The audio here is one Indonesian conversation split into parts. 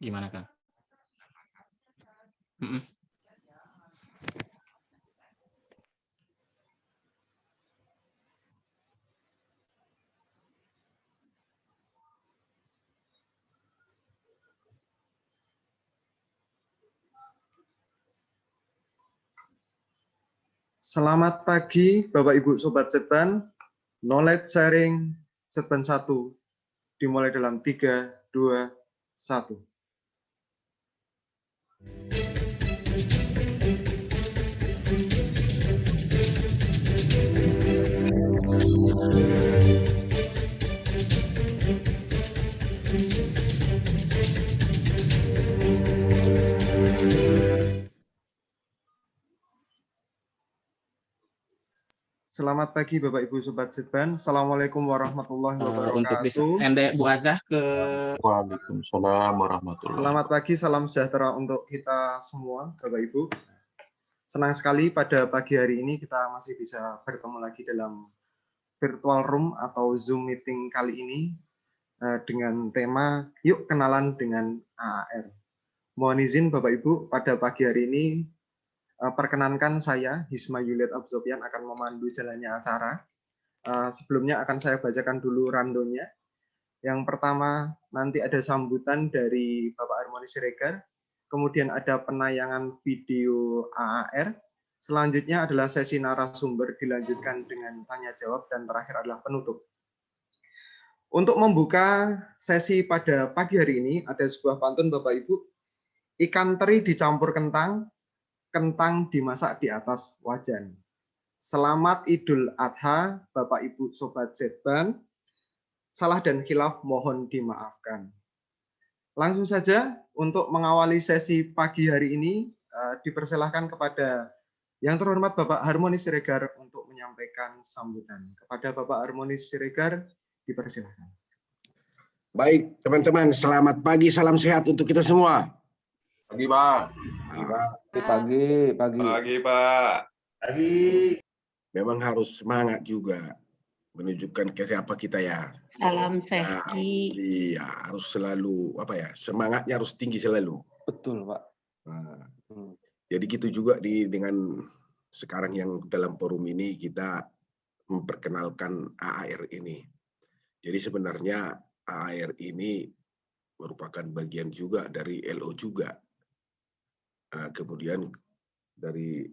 Gimana, Kang? Mhm. Selamat pagi Bapak Ibu Sobat Setban. Knowledge sharing Setban 1 dimulai dalam 3, 2, 1. Selamat pagi Bapak Ibu Sobat Setban. Assalamualaikum warahmatullahi Untuk wabarakatuh. Bu Azah ke Waalaikumsalam warahmatullahi Selamat pagi, salam sejahtera untuk kita semua Bapak Ibu. Senang sekali pada pagi hari ini kita masih bisa bertemu lagi dalam virtual room atau Zoom meeting kali ini dengan tema Yuk Kenalan dengan AAR. Mohon izin Bapak Ibu, pada pagi hari ini perkenankan saya, Hisma Yuliat Abzopian, akan memandu jalannya acara. Sebelumnya akan saya bacakan dulu randonya. Yang pertama, nanti ada sambutan dari Bapak Harmoni Siregar, kemudian ada penayangan video AAR, selanjutnya adalah sesi narasumber dilanjutkan dengan tanya jawab, dan terakhir adalah penutup. Untuk membuka sesi pada pagi hari ini, ada sebuah pantun Bapak Ibu, ikan teri dicampur kentang, kentang dimasak di atas wajan. Selamat Idul Adha, Bapak Ibu Sobat Setban. Salah dan khilaf mohon dimaafkan. Langsung saja untuk mengawali sesi pagi hari ini, dipersilahkan kepada yang terhormat Bapak Harmoni Siregar untuk menyampaikan sambutan. Kepada Bapak Harmoni Siregar, dipersilahkan. Baik, teman-teman, selamat pagi, salam sehat untuk kita semua. Pagi, Pak. Pagi, Pak. Pagi. Memang harus semangat juga menunjukkan ke siapa kita ya. Salam Sehki. Iya, harus selalu semangatnya harus tinggi selalu. Betul, Pak. Nah, jadi gitu juga dengan sekarang yang dalam forum ini kita memperkenalkan AAR ini. Jadi sebenarnya AAR ini merupakan bagian juga dari LO juga. Kemudian dari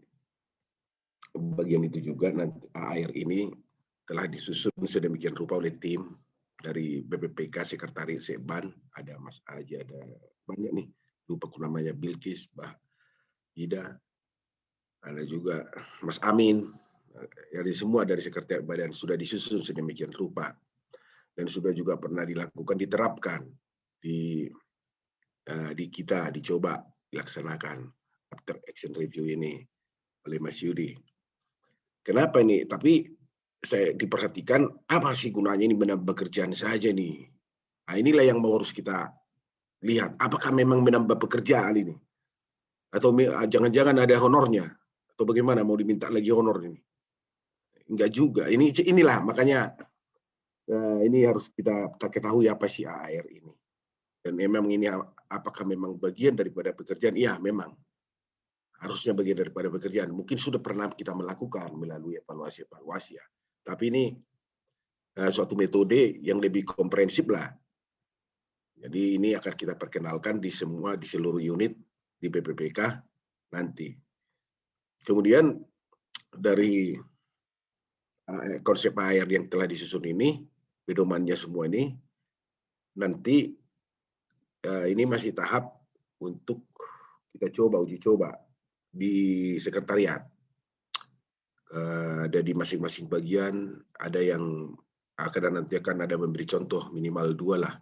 bagian itu juga nanti AAR ini telah disusun sedemikian rupa oleh tim dari BPPK Sekretariat Setban, ada Mas Aji, ada banyak nih, lupa aku namanya, Bilkis, Mbak Ida, ada juga Mas Amin, jadi semua dari Sekretariat Badan sudah disusun sedemikian rupa dan sudah juga pernah dilakukan, diterapkan di kita, dicoba dilaksanakan after action review ini oleh Mas Yudi. Kenapa ini? Tapi saya diperhatikan apa sih gunanya ini, menambah pekerjaan saja nih. Nah, inilah yang harus kita lihat. Apakah memang menambah pekerjaan ini? Atau jangan-jangan ada honornya? Atau bagaimana, mau diminta lagi honor ini? Enggak juga. Inilah makanya ini harus kita ketahui apa sih AAR ini. Dan memang ini apakah memang bagian daripada pekerjaan? Iya, memang. Harusnya bagian daripada pekerjaan. Mungkin sudah pernah kita melakukan melalui evaluasi ya. Tapi ini suatu metode yang lebih komprehensif lah. Jadi ini akan kita perkenalkan di seluruh unit di BPPK nanti. Kemudian dari konsep AAR yang telah disusun ini, pedomannya semua ini, nanti ini masih tahap untuk kita uji coba di sekretariat. Ada di masing-masing bagian, ada yang nanti akan ada memberi contoh minimal 2 lah.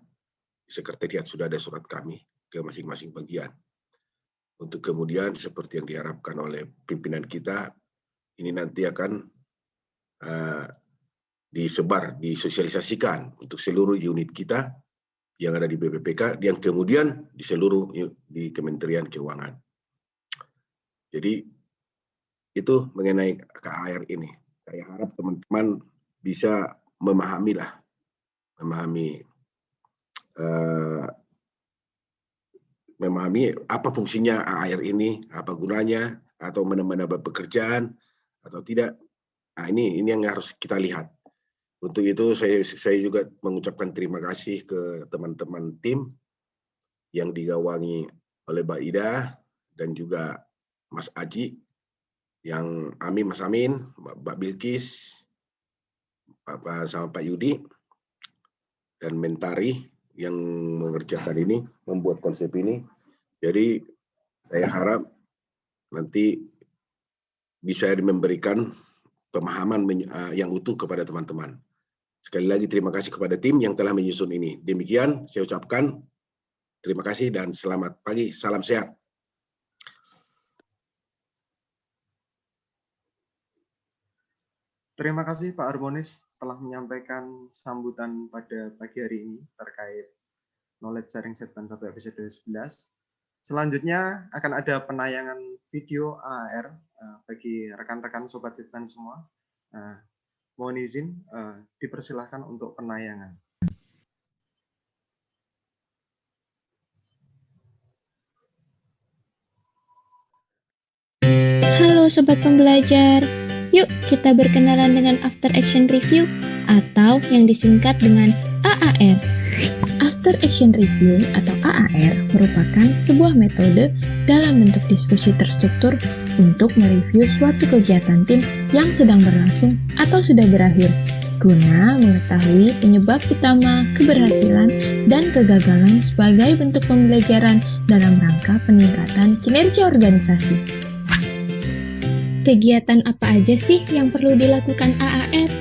Di sekretariat sudah ada surat kami ke masing-masing bagian. Untuk kemudian seperti yang diharapkan oleh pimpinan kita, ini nanti akan disebar, disosialisasikan untuk seluruh unit kita yang ada di BPPK, yang kemudian di Kementerian Keuangan. Jadi itu mengenai KAR ini. Saya harap teman-teman bisa memahami memahami apa fungsinya AAR ini, apa gunanya, atau menambah pekerjaan atau tidak. Nah, ini yang harus kita lihat. Untuk itu saya juga mengucapkan terima kasih ke teman-teman tim yang digawangi oleh Mbak Ida dan juga Mas Aji, yang Mas Amin, Mbak Bilkis, sama Pak Yudi, dan Mentari yang mengerjakan ini, membuat konsep ini. Jadi saya harap nanti bisa memberikan pemahaman yang utuh kepada teman-teman. Sekali lagi terima kasih kepada tim yang telah menyusun ini. Demikian saya ucapkan terima kasih dan selamat pagi, salam sehat. Terima kasih Pak Harmonis telah menyampaikan sambutan pada pagi hari ini terkait Knowledge Sharing Segmen 1 episode 11. Selanjutnya akan ada penayangan video AAR bagi rekan-rekan Sobat Segmen semua. Mohon izin, dipersilahkan untuk penayangan. Halo Sobat Pembelajar, yuk kita berkenalan dengan After Action Review atau yang disingkat dengan AAR. After Action Review atau AAR merupakan sebuah metode dalam bentuk diskusi terstruktur untuk mereview suatu kegiatan tim yang sedang berlangsung atau sudah berakhir, guna mengetahui penyebab utama keberhasilan dan kegagalan sebagai bentuk pembelajaran dalam rangka peningkatan kinerja organisasi. Kegiatan apa aja sih yang perlu dilakukan AAR?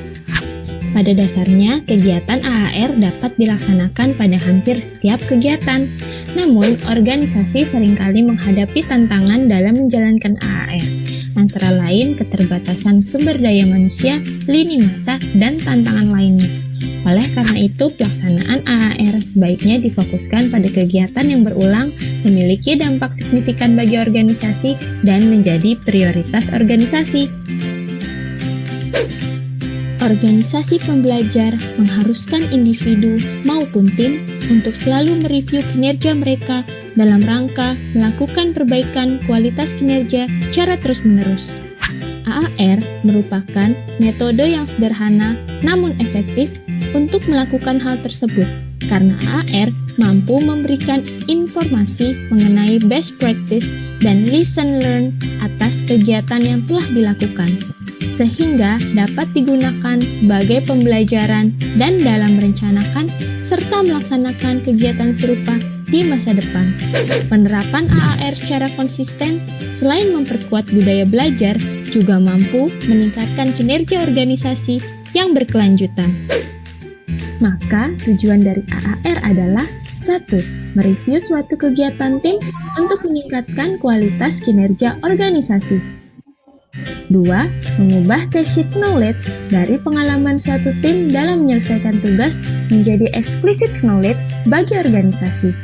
Pada dasarnya, kegiatan AAR dapat dilaksanakan pada hampir setiap kegiatan. Namun, organisasi seringkali menghadapi tantangan dalam menjalankan AAR, antara lain keterbatasan sumber daya manusia, lini masa, dan tantangan lainnya. Oleh karena itu, pelaksanaan AAR sebaiknya difokuskan pada kegiatan yang berulang, memiliki dampak signifikan bagi organisasi, dan menjadi prioritas organisasi. Organisasi pembelajar mengharuskan individu maupun tim untuk selalu mereview kinerja mereka dalam rangka melakukan perbaikan kualitas kinerja secara terus-menerus. AAR merupakan metode yang sederhana namun efektif untuk melakukan hal tersebut, karena AAR mampu memberikan informasi mengenai best practice dan lesson learned atas kegiatan yang telah dilakukan, sehingga dapat digunakan sebagai pembelajaran dan dalam merencanakan serta melaksanakan kegiatan serupa di masa depan. Penerapan AAR secara konsisten selain memperkuat budaya belajar, juga mampu meningkatkan kinerja organisasi yang berkelanjutan. Maka tujuan dari AAR adalah 1. Mereview suatu kegiatan tim untuk meningkatkan kualitas kinerja organisasi. 2. Mengubah tacit knowledge dari pengalaman suatu tim dalam menyelesaikan tugas menjadi explicit knowledge bagi organisasi.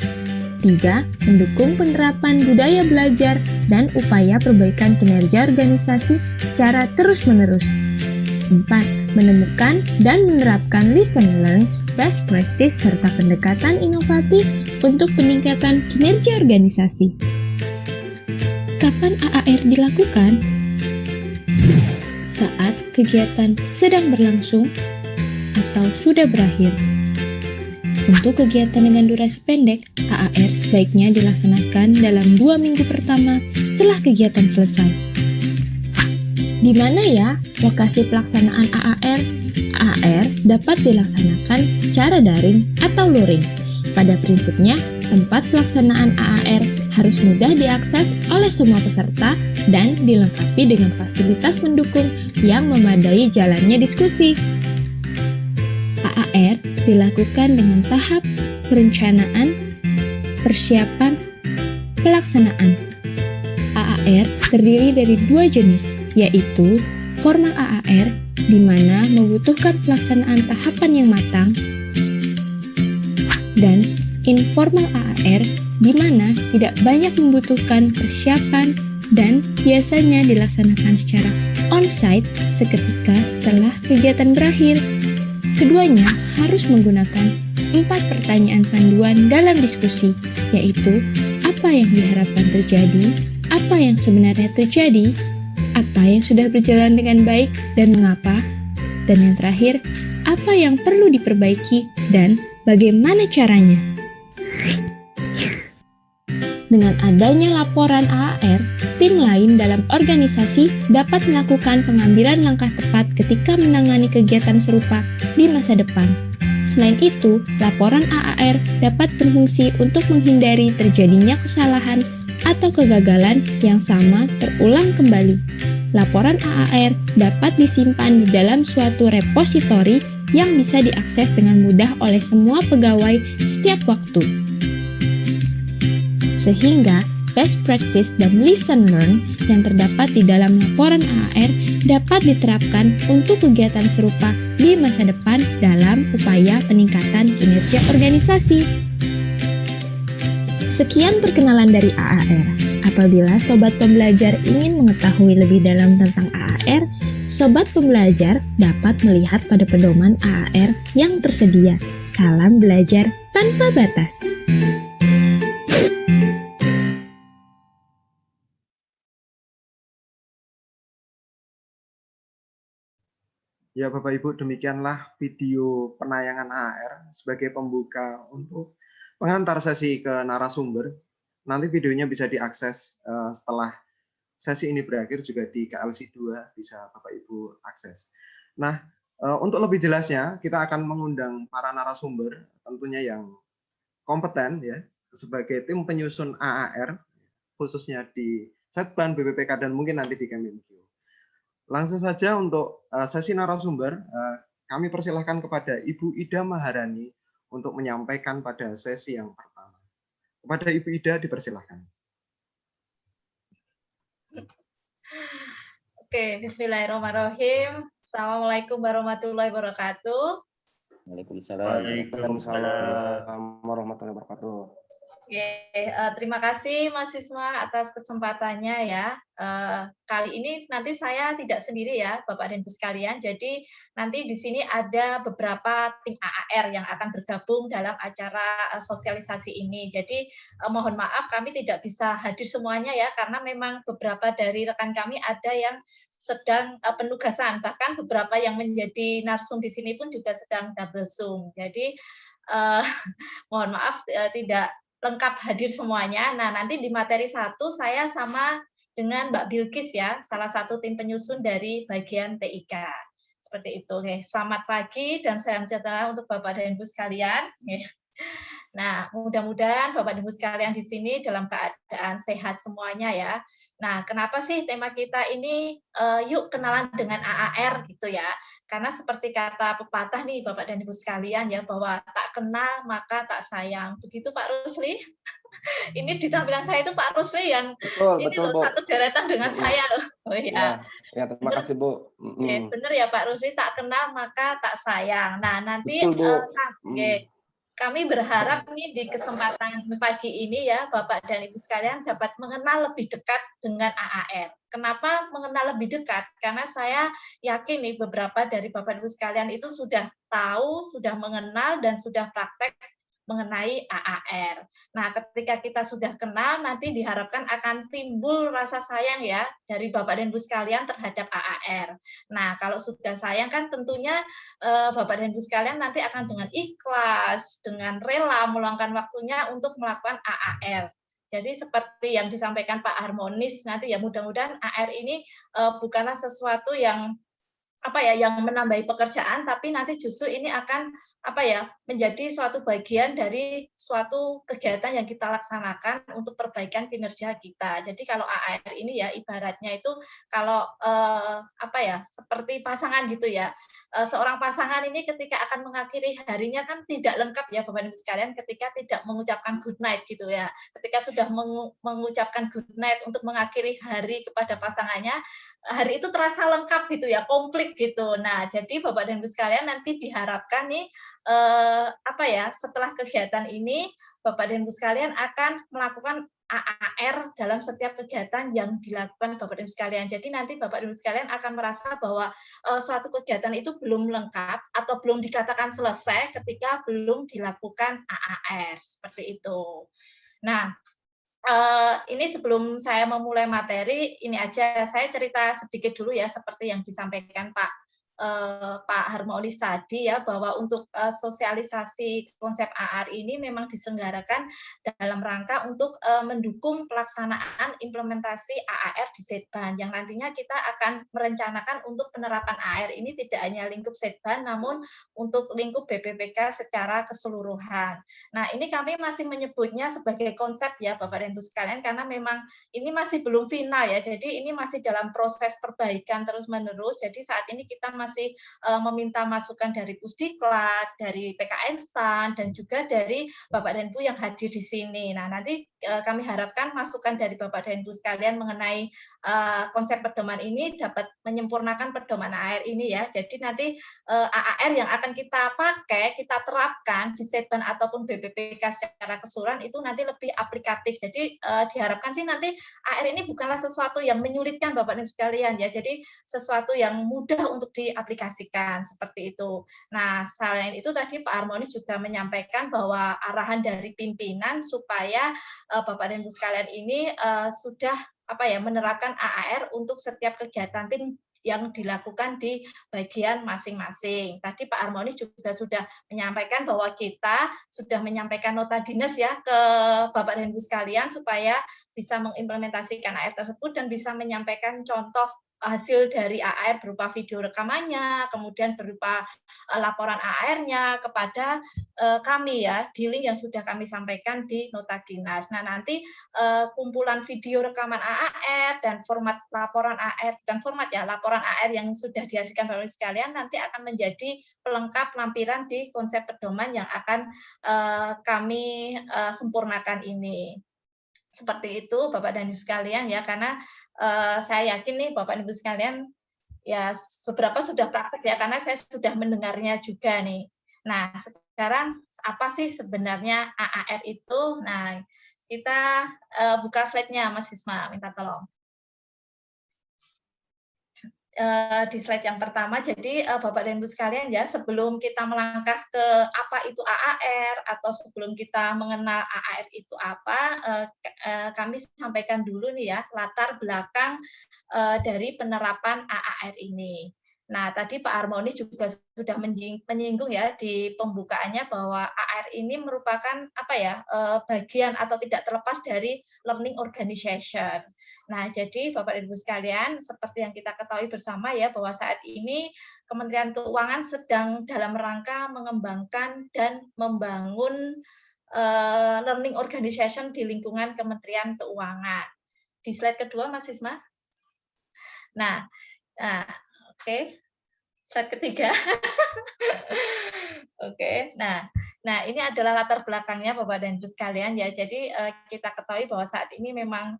3. Mendukung penerapan budaya belajar dan upaya perbaikan kinerja organisasi secara terus-menerus. 4. Menemukan dan menerapkan lesson learned, best practice, serta pendekatan inovatif untuk peningkatan kinerja organisasi. Kapan AAR dilakukan? Saat kegiatan sedang berlangsung atau sudah berakhir. Untuk kegiatan dengan durasi pendek, AAR sebaiknya dilaksanakan dalam 2 minggu pertama setelah kegiatan selesai. Di mana ya lokasi pelaksanaan AAR? AAR dapat dilaksanakan secara daring atau luring. Pada prinsipnya, tempat pelaksanaan AAR harus mudah diakses oleh semua peserta dan dilengkapi dengan fasilitas pendukung yang memadai jalannya diskusi. AAR dilakukan dengan tahap perencanaan, persiapan, pelaksanaan. AAR terdiri dari 2 jenis, yaitu formal AAR, di mana membutuhkan pelaksanaan tahapan yang matang, dan informal AAR, di mana tidak banyak membutuhkan persiapan dan biasanya dilaksanakan secara on-site seketika setelah kegiatan berakhir. Keduanya harus menggunakan 4 pertanyaan panduan dalam diskusi, yaitu apa apa yang diharapkan terjadi, apa yang sebenarnya terjadi, apa yang sudah berjalan dengan baik dan mengapa, dan yang terakhir, apa yang perlu diperbaiki dan bagaimana caranya. Dengan adanya laporan AAR, tim lain dalam organisasi dapat melakukan pengambilan langkah tepat ketika menangani kegiatan serupa di masa depan. Selain itu, laporan AAR dapat berfungsi untuk menghindari terjadinya kesalahan atau kegagalan yang sama terulang kembali. Laporan AAR dapat disimpan di dalam suatu repositori yang bisa diakses dengan mudah oleh semua pegawai setiap waktu. Sehingga best practice dan listen learn yang terdapat di dalam laporan AAR dapat diterapkan untuk kegiatan serupa di masa depan dalam upaya peningkatan kinerja organisasi. Sekian perkenalan dari AAR. Apabila Sobat Pembelajar ingin mengetahui lebih dalam tentang AAR, Sobat Pembelajar dapat melihat pada pedoman AAR yang tersedia. Salam belajar tanpa batas. Ya Bapak Ibu, demikianlah video penayangan AAR sebagai pembuka untuk pengantar sesi ke narasumber. Nanti videonya bisa diakses setelah sesi ini berakhir juga di KLC 2 bisa Bapak Ibu akses. Nah, untuk lebih jelasnya kita akan mengundang para narasumber tentunya yang kompeten ya sebagai tim penyusun AAR khususnya di Setban, BPPK dan mungkin nanti di Kemenkeu. Langsung saja untuk sesi narasumber, kami persilahkan kepada Ibu Ida Maharani untuk menyampaikan pada sesi yang pertama. Kepada Ibu Ida dipersilahkan. Oke, bismillahirrahmanirrahim. Assalamualaikum warahmatullahi wabarakatuh. Waalaikumsalam warahmatullahi wabarakatuh. Oke, terima kasih Mas Isma atas kesempatannya ya. Kali ini nanti saya tidak sendiri ya, Bapak dan Ibu sekalian. Jadi nanti di sini ada beberapa tim AAR yang akan bergabung dalam acara sosialisasi ini. Jadi mohon maaf kami tidak bisa hadir semuanya ya, karena memang beberapa dari rekan kami ada yang sedang penugasan. Bahkan beberapa yang menjadi narsum di sini pun juga sedang double Zoom. Jadi mohon maaf tidak lengkap hadir semuanya. Nah, nanti di materi 1 saya sama dengan Mbak Bilkis ya, salah satu tim penyusun dari bagian TIK. Seperti itu. Oke, selamat pagi dan salam sejahtera untuk Bapak dan Ibu sekalian. Nah, mudah-mudahan Bapak dan Ibu sekalian di sini dalam keadaan sehat semuanya ya. Nah, kenapa sih tema kita ini yuk kenalan dengan AAR gitu ya? Karena seperti kata pepatah nih Bapak dan Ibu sekalian ya, bahwa tak kenal maka tak sayang. Begitu Pak Rusli. Ini di tampilan saya itu Pak Rusli yang betul, satu deretan dengan saya loh. Oh iya. Ya, terima kasih Bu. Bener ya Pak Rusli, tak kenal maka tak sayang. Nah, nanti kami berharap nih di kesempatan pagi ini ya Bapak dan Ibu sekalian dapat mengenal lebih dekat dengan AAR. Kenapa mengenal lebih dekat? Karena saya yakin nih beberapa dari Bapak dan Ibu sekalian itu sudah tahu, sudah mengenal dan sudah praktek mengenai AAR. Nah, ketika kita sudah kenal, nanti diharapkan akan timbul rasa sayang ya dari Bapak dan Ibu sekalian terhadap AAR. Nah, kalau sudah sayang kan tentunya Bapak dan Ibu sekalian nanti akan dengan ikhlas, dengan rela meluangkan waktunya untuk melakukan AAR. Jadi seperti yang disampaikan Pak Harmonis nanti ya mudah-mudahan AAR ini bukanlah sesuatu yang yang menambahi pekerjaan, tapi nanti justru ini akan menjadi suatu bagian dari suatu kegiatan yang kita laksanakan untuk perbaikan kinerja kita. Jadi kalau AAR ini ya ibaratnya itu kalau seperti pasangan gitu ya. Seorang pasangan ini ketika akan mengakhiri harinya kan tidak lengkap ya Bapak Ibu sekalian ketika tidak mengucapkan good night gitu ya. Ketika sudah mengucapkan good night untuk mengakhiri hari kepada pasangannya, hari itu terasa lengkap gitu ya, komplit gitu. Nah, jadi Bapak dan Ibu sekalian nanti diharapkan nih setelah kegiatan ini Bapak dan Ibu sekalian akan melakukan AAR dalam setiap kegiatan yang dilakukan Bapak dan Ibu sekalian. Jadi nanti Bapak dan Ibu sekalian akan merasa bahwa suatu kegiatan itu belum lengkap atau belum dikatakan selesai ketika belum dilakukan AAR seperti itu. Nah, ini sebelum saya memulai materi, ini aja saya cerita sedikit dulu ya, seperti yang disampaikan Pak Harmonis tadi ya, bahwa untuk sosialisasi konsep AR ini memang diselenggarakan dalam rangka untuk mendukung pelaksanaan implementasi AAR di Setban, yang nantinya kita akan merencanakan untuk penerapan AR ini tidak hanya lingkup Setban, namun untuk lingkup BPPK secara keseluruhan. Nah, ini kami masih menyebutnya sebagai konsep ya, Bapak dan Ibu sekalian, karena memang ini masih belum final ya, jadi ini masih dalam proses perbaikan terus-menerus. Jadi saat ini kita masih meminta masukan dari Pusdiklat, dari PKN STAN, dan juga dari Bapak dan Ibu yang hadir di sini. Nah, nanti kami harapkan masukan dari Bapak dan Ibu sekalian mengenai konsep pedoman ini dapat menyempurnakan pedoman AR ini ya. Jadi nanti AAR yang akan kita pakai, kita terapkan di Setban ataupun BPPK secara keseluruhan itu nanti lebih aplikatif. Jadi diharapkan sih nanti AR ini bukanlah sesuatu yang menyulitkan Bapak dan Ibu sekalian ya. Jadi sesuatu yang mudah untuk diaplikasikan seperti itu. Nah, selain itu tadi Pak Harmonis juga menyampaikan bahwa arahan dari pimpinan supaya Bapak dan Ibu sekalian ini sudah menerapkan AAR untuk setiap kegiatan tim yang dilakukan di bagian masing-masing. Tadi Pak Harmonis juga sudah menyampaikan bahwa kita sudah menyampaikan nota dinas ya ke Bapak dan Ibu sekalian supaya bisa mengimplementasikan AR tersebut dan bisa menyampaikan contoh hasil dari AR berupa video rekamannya, kemudian berupa laporan AR-nya kepada kami ya, di link yang sudah kami sampaikan di nota dinas. Nah, nanti kumpulan video rekaman AR dan format laporan AR, dan format ya, laporan AR yang sudah dihasilkan Bapak sekalian nanti akan menjadi pelengkap lampiran di konsep pedoman yang akan kami sempurnakan ini. Seperti itu Bapak dan Ibu sekalian ya, karena saya yakin nih Bapak dan Ibu sekalian ya beberapa sudah praktek ya, karena saya sudah mendengarnya juga nih. Nah, sekarang apa sih sebenarnya AAR itu? Nah, kita buka slide-nya Mas Isma, minta tolong. Di slide yang pertama, jadi Bapak dan Ibu sekalian ya, sebelum kita melangkah ke apa itu AAR atau sebelum kita mengenal AAR itu apa, kami sampaikan dulu nih ya latar belakang dari penerapan AAR ini. Nah, tadi Pak Harmonis juga sudah menyinggung ya di pembukaannya bahwa AAR ini merupakan bagian atau tidak terlepas dari learning organization. Nah, jadi Bapak dan Ibu sekalian, seperti yang kita ketahui bersama ya, bahwa saat ini Kementerian Keuangan sedang dalam rangka mengembangkan dan membangun learning organization di lingkungan Kementerian Keuangan. Di slide kedua, Mas Isma. Nah, oke. Slide ketiga. Oke, nah ini adalah latar belakangnya Bapak dan Ibu sekalian ya. Jadi kita ketahui bahwa saat ini memang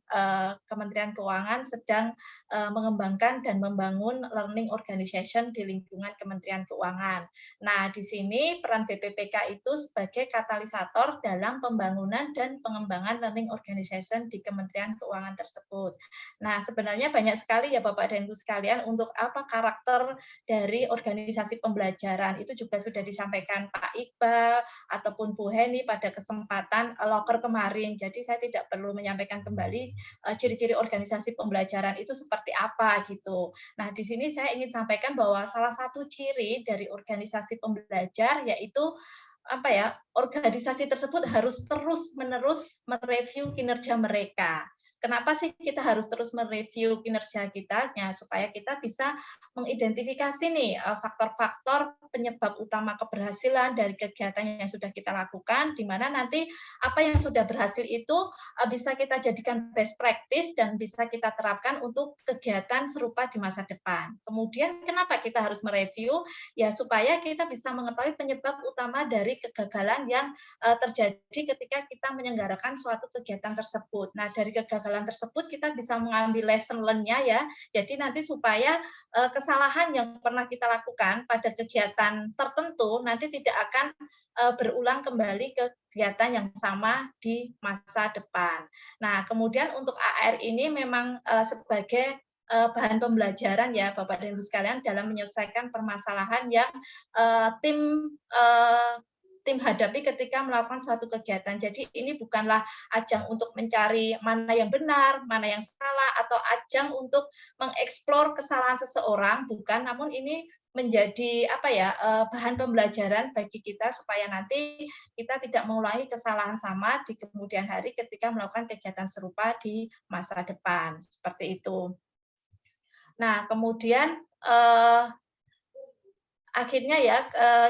Kementerian Keuangan sedang mengembangkan dan membangun learning organization di lingkungan Kementerian Keuangan. Nah, di sini peran BPPK itu sebagai katalisator dalam pembangunan dan pengembangan learning organization di Kementerian Keuangan tersebut. Nah, sebenarnya banyak sekali ya Bapak dan Ibu sekalian untuk apa karakter dari organisasi pembelajaran itu juga sudah disampaikan Pak Iqbal ataupun Bu Heni pada kesempatan loker kemarin. Jadi saya tidak perlu menyampaikan kembali ciri-ciri organisasi pembelajaran itu seperti apa gitu. Nah, di sini saya ingin sampaikan bahwa salah satu ciri dari organisasi pembelajar yaitu organisasi tersebut harus terus-menerus mereview kinerja mereka. Kenapa sih kita harus terus mereview kinerja kita? Ya, supaya kita bisa mengidentifikasi nih faktor-faktor penyebab utama keberhasilan dari kegiatan yang sudah kita lakukan, di mana nanti apa yang sudah berhasil itu bisa kita jadikan best practice dan bisa kita terapkan untuk kegiatan serupa di masa depan. Kemudian kenapa kita harus mereview? Ya, supaya kita bisa mengetahui penyebab utama dari kegagalan yang terjadi ketika kita menyelenggarakan suatu kegiatan tersebut. Nah, dari kegagalan tersebut kita bisa mengambil lesson learn-nya ya. Jadi nanti supaya kesalahan yang pernah kita lakukan pada kegiatan tertentu nanti tidak akan berulang kembali ke kegiatan yang sama di masa depan. Nah, kemudian untuk AR ini memang sebagai bahan pembelajaran ya Bapak dan Ibu sekalian dalam menyelesaikan permasalahan yang tim tim hadapi ketika melakukan suatu kegiatan. Jadi ini bukanlah ajang untuk mencari mana yang benar, mana yang salah, atau ajang untuk mengeksplor kesalahan seseorang, bukan, namun ini menjadi bahan pembelajaran bagi kita supaya nanti kita tidak mengulangi kesalahan sama di kemudian hari ketika melakukan kegiatan serupa di masa depan, seperti itu. Nah, kemudian akhirnya ya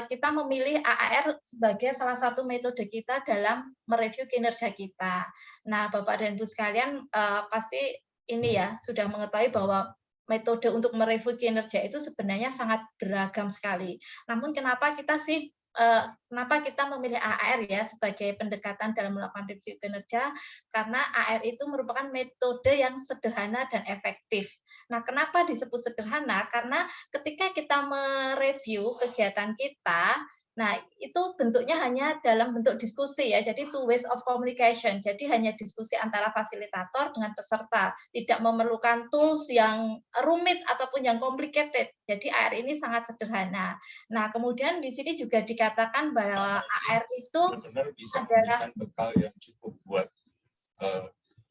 kita memilih AAR sebagai salah satu metode kita dalam mereview kinerja kita. Nah, Bapak dan Ibu sekalian pasti ini ya sudah mengetahui bahwa metode untuk mereview kinerja itu sebenarnya sangat beragam sekali. Namun kenapa kita memilih AAR ya sebagai pendekatan dalam melakukan review kinerja? Karena AAR itu merupakan metode yang sederhana dan efektif. Nah, kenapa disebut sederhana? Karena ketika kita mereview kegiatan kita, nah itu bentuknya hanya dalam bentuk diskusi ya, jadi two ways of communication. Jadi hanya diskusi antara fasilitator dengan peserta, tidak memerlukan tools yang rumit ataupun yang complicated. Jadi AR ini sangat sederhana. Nah, kemudian di sini juga dikatakan bahwa AR itu benar-benar bisa adalah memberikan bekal yang cukup buat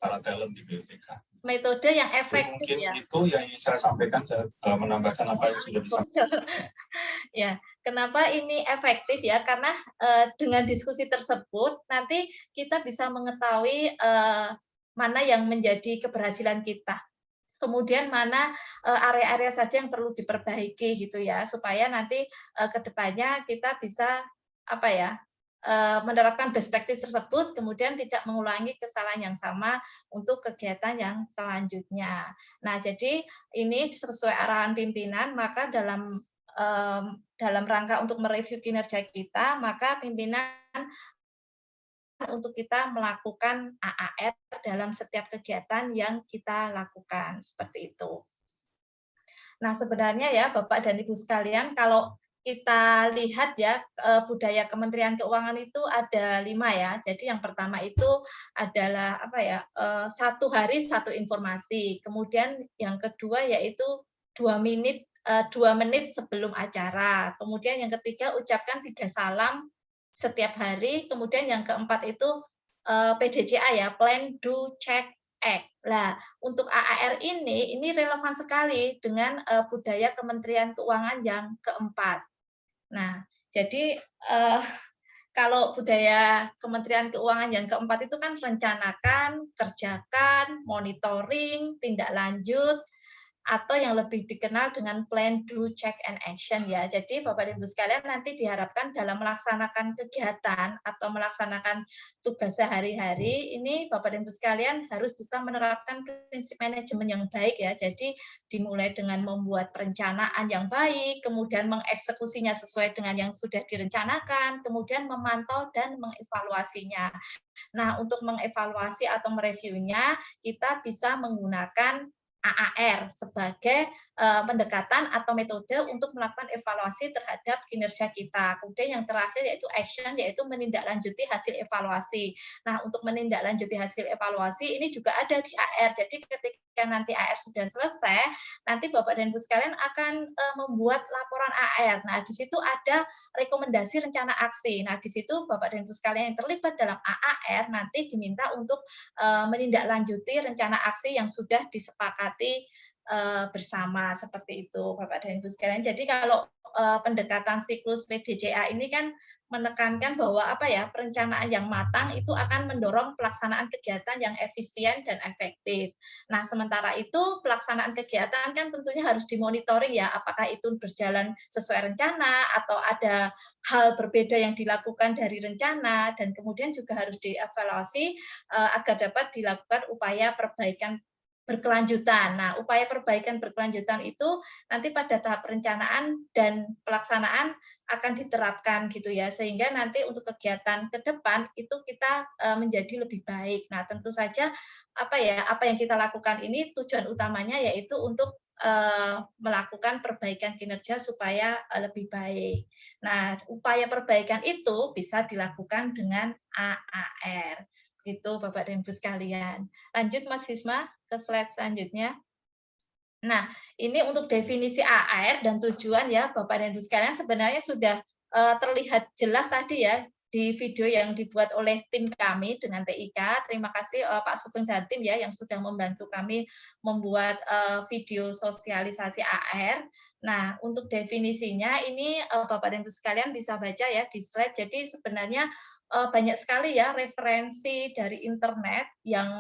para talent di BPK. Metode yang efektif. Mungkin ya. Itu yang ingin saya sampaikan, menambahkan apa yang sudah disampaikan. Ya, kenapa ini efektif ya? Karena dengan diskusi tersebut nanti kita bisa mengetahui mana yang menjadi keberhasilan kita. Kemudian mana area-area saja yang perlu diperbaiki gitu ya, supaya nanti ke depannya kita bisa menerapkan best practice tersebut, kemudian tidak mengulangi kesalahan yang sama untuk kegiatan yang selanjutnya. Nah, jadi ini sesuai arahan pimpinan, maka dalam rangka untuk mereview kinerja kita, maka pimpinan untuk kita melakukan AAR dalam setiap kegiatan yang kita lakukan, seperti itu. Nah, sebenarnya ya Bapak dan Ibu sekalian, kalau kita lihat ya budaya Kementerian Keuangan itu ada 5 ya. Jadi yang pertama itu adalah satu hari satu informasi. Kemudian yang kedua yaitu 2 menit sebelum acara. Kemudian yang ketiga ucapkan 3 salam setiap hari. Kemudian yang keempat itu PDCA ya, plan, do, check, act. Nah, untuk AAR ini relevan sekali dengan budaya Kementerian Keuangan yang keempat. Nah, jadi kalau budaya Kementerian Keuangan yang keempat itu kan rencanakan, kerjakan, monitoring, tindak lanjut, atau yang lebih dikenal dengan plan, do, check, and action ya. Jadi Bapak dan Ibu sekalian nanti diharapkan dalam melaksanakan kegiatan atau melaksanakan tugas sehari-hari ini Bapak dan Ibu sekalian harus bisa menerapkan prinsip manajemen yang baik ya. Jadi dimulai dengan membuat perencanaan yang baik, kemudian mengeksekusinya sesuai dengan yang sudah direncanakan, kemudian memantau dan mengevaluasinya. Nah, untuk mengevaluasi atau mereviewnya kita bisa menggunakan AAR sebagai pendekatan atau metode untuk melakukan evaluasi terhadap kinerja kita. Kemudian yang terakhir yaitu action, yaitu menindaklanjuti hasil evaluasi. Nah, untuk menindaklanjuti hasil evaluasi ini juga ada di AR. Jadi ketika nanti AR sudah selesai, nanti Bapak dan Ibu sekalian akan membuat laporan AR. Nah, di situ ada rekomendasi rencana aksi. Nah, di situ Bapak dan Ibu sekalian yang terlibat dalam AAR nanti diminta untuk menindaklanjuti rencana aksi yang sudah disepakati bersama, seperti itu Bapak dan Ibu sekalian. Jadi kalau pendekatan siklus PDCA ini kan menekankan bahwa perencanaan yang matang itu akan mendorong pelaksanaan kegiatan yang efisien dan efektif. Nah, sementara itu pelaksanaan kegiatan kan tentunya harus dimonitoring ya, apakah itu berjalan sesuai rencana atau ada hal berbeda yang dilakukan dari rencana, dan kemudian juga harus dievaluasi agar dapat dilakukan upaya perbaikan berkelanjutan. Nah, upaya perbaikan berkelanjutan itu nanti pada tahap perencanaan dan pelaksanaan akan diterapkan gitu ya, sehingga nanti untuk kegiatan ke depan itu kita menjadi lebih baik. Nah, tentu saja apa yang kita lakukan ini tujuan utamanya yaitu untuk melakukan perbaikan kinerja supaya lebih baik. Nah, upaya perbaikan itu bisa dilakukan dengan AAR. Itu Bapak dan Ibu sekalian. Lanjut Mas Hisma ke slide selanjutnya. Nah, ini untuk definisi AAR dan tujuan ya Bapak dan Ibu sekalian sebenarnya sudah terlihat jelas tadi ya di video yang dibuat oleh tim kami dengan TIK. Terima kasih Pak Sugeng dan tim ya yang sudah membantu kami membuat video sosialisasi AAR. Nah, untuk definisinya ini Bapak dan Ibu sekalian bisa baca ya di slide. Jadi sebenarnya banyak sekali ya referensi dari internet yang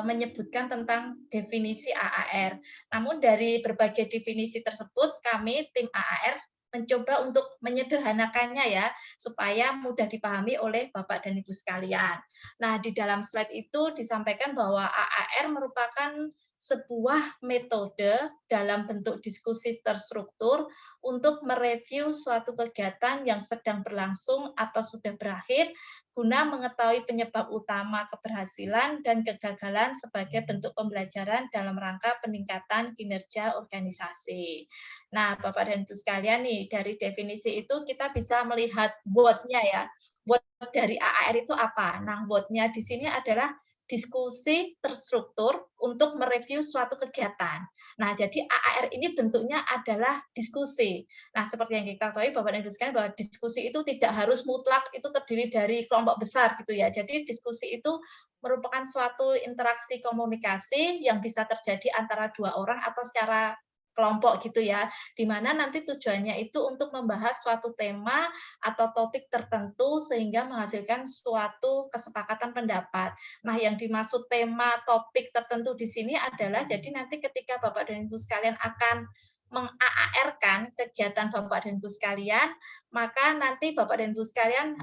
menyebutkan tentang definisi AAR. Namun dari berbagai definisi tersebut, kami tim AAR mencoba untuk menyederhanakannya ya, supaya mudah dipahami oleh Bapak dan Ibu sekalian. Nah, di dalam slide itu disampaikan bahwa AAR merupakan sebuah metode dalam bentuk diskusi terstruktur untuk mereview suatu kegiatan yang sedang berlangsung atau sudah berakhir guna mengetahui penyebab utama keberhasilan dan kegagalan sebagai bentuk pembelajaran dalam rangka peningkatan kinerja organisasi. Nah, Bapak dan Ibu sekalian nih, dari definisi itu kita bisa melihat what-nya ya. What dari AAR itu apa? Nah, what-nya di sini adalah diskusi terstruktur untuk mereview suatu kegiatan. Nah, jadi AAR ini bentuknya adalah diskusi. Nah, seperti yang kita ketahui Bapak dan Ibu sekalian bahwa diskusi itu tidak harus mutlak itu terdiri dari kelompok besar gitu ya. Jadi diskusi itu merupakan suatu interaksi komunikasi yang bisa terjadi antara dua orang atau secara kelompok gitu ya, di mana nanti tujuannya itu untuk membahas suatu tema atau topik tertentu sehingga menghasilkan suatu kesepakatan pendapat. Nah, yang dimaksud tema topik tertentu di sini adalah jadi nanti ketika Bapak dan Ibu sekalian akan meng-AAR-kan kegiatan Bapak dan Ibu sekalian, maka nanti Bapak dan Ibu sekalian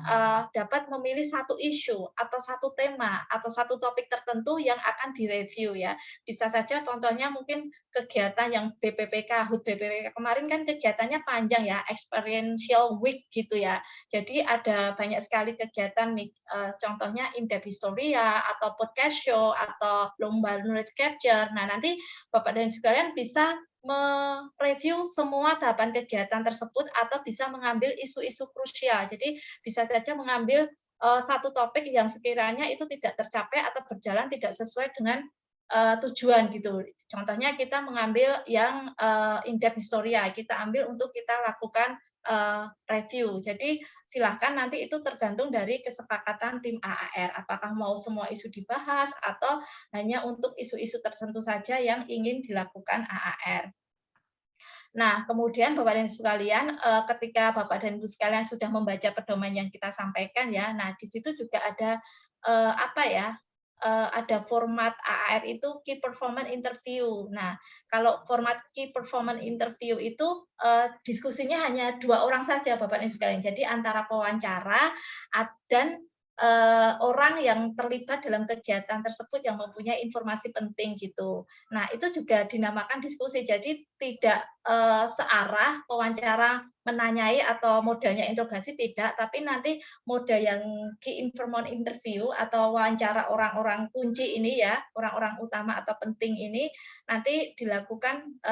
dapat memilih satu isu atau satu tema atau satu topik tertentu yang akan direview ya. Bisa saja contohnya mungkin kegiatan yang BPPK, HUT BPPK kemarin kan kegiatannya panjang ya, experiential week gitu ya. Jadi ada banyak sekali kegiatan, contohnya in-depth historia atau podcast show atau lomba knowledge capture. Nah, nanti Bapak dan Ibu sekalian bisa mereview semua tahapan kegiatan tersebut atau bisa mengambil isu-isu krusial. Jadi bisa saja mengambil satu topik yang sekiranya itu tidak tercapai atau berjalan tidak sesuai dengan tujuan gitu. Contohnya kita mengambil yang in-depth historia, kita ambil untuk kita lakukan review. Jadi silahkan nanti itu tergantung dari kesepakatan tim AAR. Apakah mau semua isu dibahas atau hanya untuk isu-isu tertentu saja yang ingin dilakukan AAR. Nah, kemudian Bapak dan Ibu sekalian, ketika Bapak dan Ibu sekalian sudah membaca pedoman yang kita sampaikan ya, nah di situ juga ada ada format AAR itu Key Performance Interview. Nah, kalau format Key Performance Interview itu diskusinya hanya 2 orang saja, Bapak dan Ibu sekalian. Jadi antara pewawancara dan orang yang terlibat dalam kegiatan tersebut yang mempunyai informasi penting gitu. Nah, itu juga dinamakan diskusi. Jadi tidak searah pewawancara menanyai atau modelnya interogasi tidak, tapi nanti model yang key information interview atau wawancara orang-orang kunci ini ya, orang-orang utama atau penting ini nanti dilakukan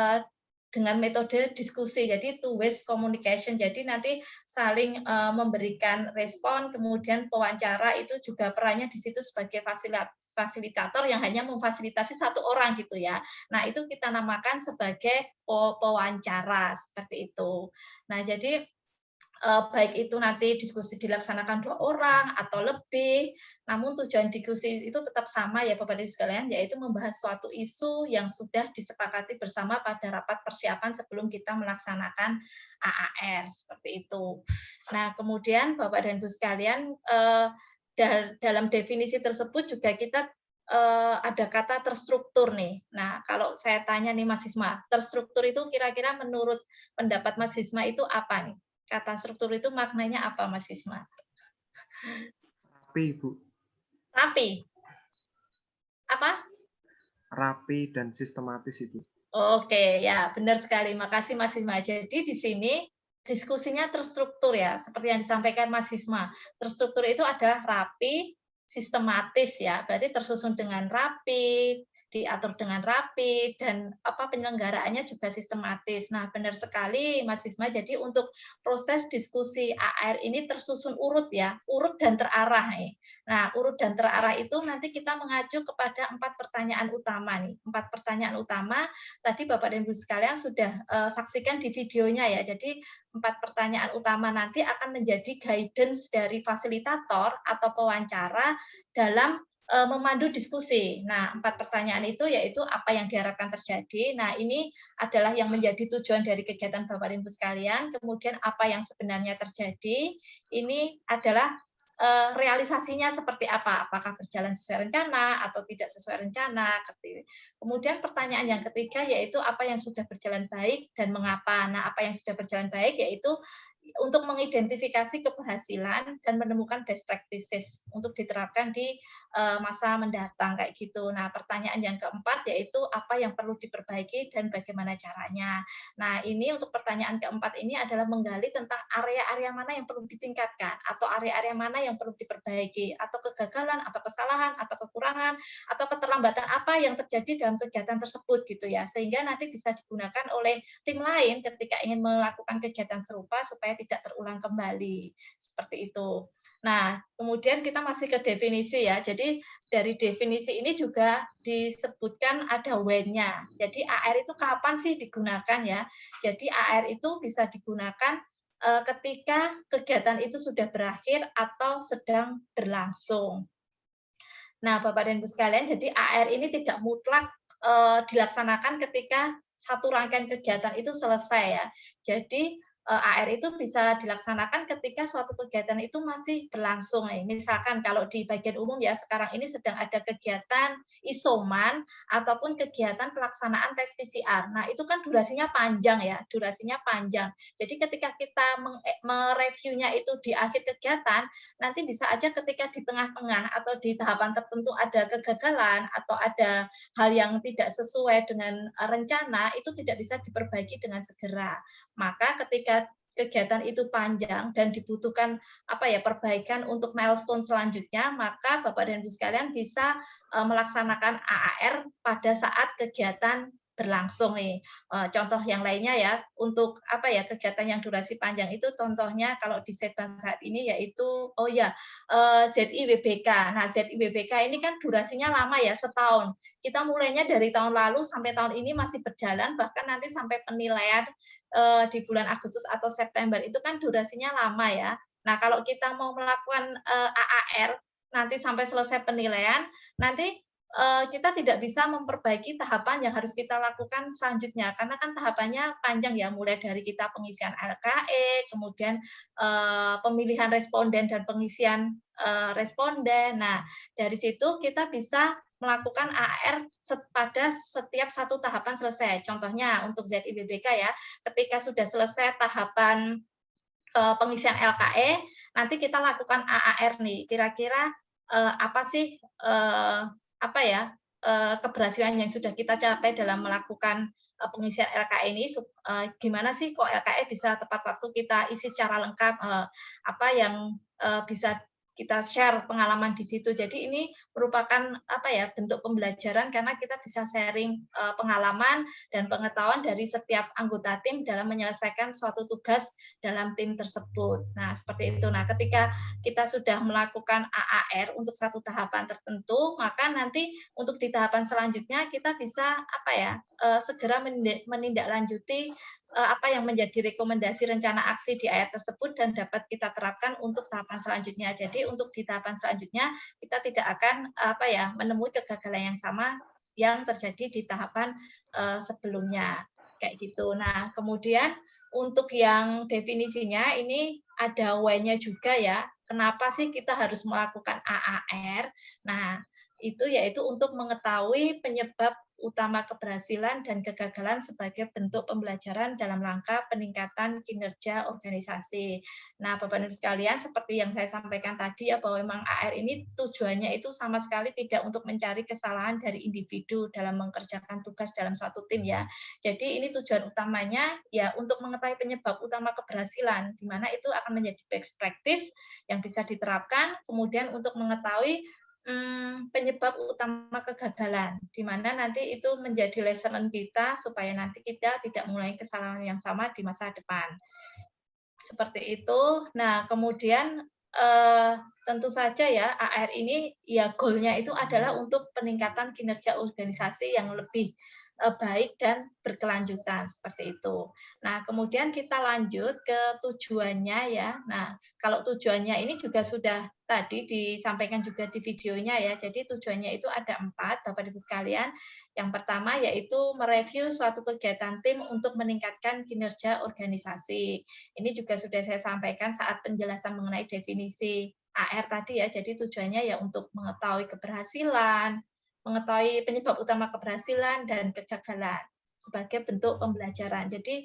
dengan metode diskusi, jadi two-way communication. Jadi nanti saling memberikan respon, kemudian pewawancara itu juga perannya di situ sebagai fasilitator yang hanya memfasilitasi satu orang gitu ya. Nah, itu kita namakan sebagai pewawancara seperti itu. Nah, jadi baik itu nanti diskusi dilaksanakan 2 orang atau lebih, namun tujuan diskusi itu tetap sama ya Bapak Ibu sekalian, yaitu membahas suatu isu yang sudah disepakati bersama pada rapat persiapan sebelum kita melaksanakan AAR, seperti itu. Nah, kemudian Bapak dan Ibu sekalian, dalam definisi tersebut juga kita ada kata terstruktur nih. Nah, kalau saya tanya nih Mas Isma, terstruktur itu kira-kira menurut pendapat Mas Isma itu apa nih? Kata struktur itu maknanya apa, Mas Isma? Rapi, Bu. Rapi. Apa? Rapi dan sistematis itu. Oke, ya benar sekali. Makasih Mas Isma. Jadi di sini diskusinya terstruktur ya, seperti yang disampaikan Mas Isma. Terstruktur itu adalah rapi, sistematis ya, berarti tersusun dengan rapi, diatur dengan rapi, dan penyelenggaraannya juga sistematis. Nah, benar sekali Mas Isma. Jadi untuk proses diskusi AR ini tersusun urut ya, urut dan terarah nih. Nah, urut dan terarah itu nanti kita mengacu kepada 4 pertanyaan utama nih. 4 pertanyaan utama tadi Bapak dan Ibu sekalian sudah saksikan di videonya ya. Jadi 4 pertanyaan utama nanti akan menjadi guidance dari fasilitator atau pewawancara dalam memandu diskusi. Nah, 4 pertanyaan itu yaitu apa yang diharapkan terjadi. Nah, ini adalah yang menjadi tujuan dari kegiatan Bapak dan Ibu sekalian. Kemudian apa yang sebenarnya terjadi, ini adalah realisasinya seperti apa, apakah berjalan sesuai rencana atau tidak sesuai rencana. Kemudian pertanyaan yang ketiga yaitu apa yang sudah berjalan baik dan mengapa. Nah, apa yang sudah berjalan baik yaitu untuk mengidentifikasi keberhasilan dan menemukan best practices untuk diterapkan di masa mendatang kayak gitu. Nah, pertanyaan yang keempat yaitu apa yang perlu diperbaiki dan bagaimana caranya. Nah, ini untuk pertanyaan keempat ini adalah menggali tentang area-area mana yang perlu ditingkatkan atau area-area mana yang perlu diperbaiki atau kegagalan atau kesalahan atau kekurangan atau keterlambatan apa yang terjadi dalam kegiatan tersebut gitu ya. Sehingga nanti bisa digunakan oleh tim lain ketika ingin melakukan kegiatan serupa supaya tidak terulang kembali. Seperti itu. Nah, kemudian kita masih ke definisi ya. Jadi dari definisi ini juga disebutkan ada when-nya. Jadi AR itu kapan sih digunakan ya? Jadi AR itu bisa digunakan ketika kegiatan itu sudah berakhir atau sedang berlangsung. Nah, Bapak dan Ibu sekalian, jadi AR ini tidak mutlak dilaksanakan ketika satu rangkaian kegiatan itu selesai ya. Jadi AR itu bisa dilaksanakan ketika suatu kegiatan itu masih berlangsung. Misalkan kalau di bagian umum ya sekarang ini sedang ada kegiatan isoman ataupun kegiatan pelaksanaan tes PCR. Nah, itu kan durasinya panjang ya, durasinya panjang. Jadi ketika kita mereviewnya itu di akhir kegiatan, nanti bisa aja ketika di tengah-tengah atau di tahapan tertentu ada kegagalan atau ada hal yang tidak sesuai dengan rencana, itu tidak bisa diperbaiki dengan segera. Maka ketika kegiatan itu panjang dan dibutuhkan perbaikan untuk milestone selanjutnya, maka Bapak dan Ibu sekalian bisa melaksanakan AAR pada saat kegiatan berlangsung nih. Contoh yang lainnya ya, untuk kegiatan yang durasi panjang itu contohnya kalau di Setban saat ini yaitu ZIWBK. Nah, ZIWBK ini kan durasinya lama ya, setahun. Kita mulainya dari tahun lalu sampai tahun ini masih berjalan, bahkan nanti sampai penilaian di bulan Agustus atau September itu kan durasinya lama ya. Nah, kalau kita mau melakukan AAR nanti sampai selesai penilaian, nanti kita tidak bisa memperbaiki tahapan yang harus kita lakukan selanjutnya, karena kan tahapannya panjang ya, mulai dari kita pengisian LKE, kemudian pemilihan responden dan pengisian responden. Nah, dari situ kita bisa melakukan AR pada setiap satu tahapan selesai. Contohnya untuk ZIWBK ya, ketika sudah selesai tahapan pengisian LKE, nanti kita lakukan AAR nih. Kira-kira apa sih keberhasilan yang sudah kita capai dalam melakukan pengisian LKE ini, gimana sih kok LKE bisa tepat waktu kita isi secara lengkap, apa yang bisa kita share pengalaman di situ. Jadi ini merupakan bentuk pembelajaran karena kita bisa sharing pengalaman dan pengetahuan dari setiap anggota tim dalam menyelesaikan suatu tugas dalam tim tersebut. Nah, seperti itu. Nah, ketika kita sudah melakukan AAR untuk satu tahapan tertentu, maka nanti untuk di tahapan selanjutnya kita bisa segera menindaklanjuti apa yang menjadi rekomendasi rencana aksi di ayat tersebut dan dapat kita terapkan untuk tahapan selanjutnya. Jadi untuk di tahapan selanjutnya kita tidak akan menemui kegagalan yang sama yang terjadi di tahapan sebelumnya kayak gitu. Nah, kemudian untuk yang definisinya ini ada why-nya juga ya. Kenapa sih kita harus melakukan AAR? Nah, itu yaitu untuk mengetahui penyebab utama keberhasilan dan kegagalan sebagai bentuk pembelajaran dalam rangka peningkatan kinerja organisasi. Nah, Bapak Ibu sekalian, seperti yang saya sampaikan tadi ya, bahwa memang AR ini tujuannya itu sama sekali tidak untuk mencari kesalahan dari individu dalam mengerjakan tugas dalam suatu tim ya. Jadi ini tujuan utamanya ya untuk mengetahui penyebab utama keberhasilan, di mana itu akan menjadi best practice yang bisa diterapkan, kemudian untuk mengetahui penyebab utama kegagalan, di mana nanti itu menjadi lesson kita supaya nanti kita tidak mengulangi kesalahan yang sama di masa depan. Seperti itu. Nah, kemudian tentu saja ya AR ini ya goal-nya itu adalah untuk peningkatan kinerja organisasi yang lebih baik dan berkelanjutan seperti itu. Nah, kemudian kita lanjut ke tujuannya ya. Nah, kalau tujuannya ini juga sudah tadi disampaikan juga di videonya ya. Jadi tujuannya itu ada 4, Bapak Ibu sekalian. Yang pertama yaitu mereview suatu kegiatan tim untuk meningkatkan kinerja organisasi. Ini juga sudah saya sampaikan saat penjelasan mengenai definisi AR tadi ya. Jadi tujuannya ya untuk mengetahui keberhasilan, mengetahui penyebab utama keberhasilan dan kegagalan sebagai bentuk pembelajaran. Jadi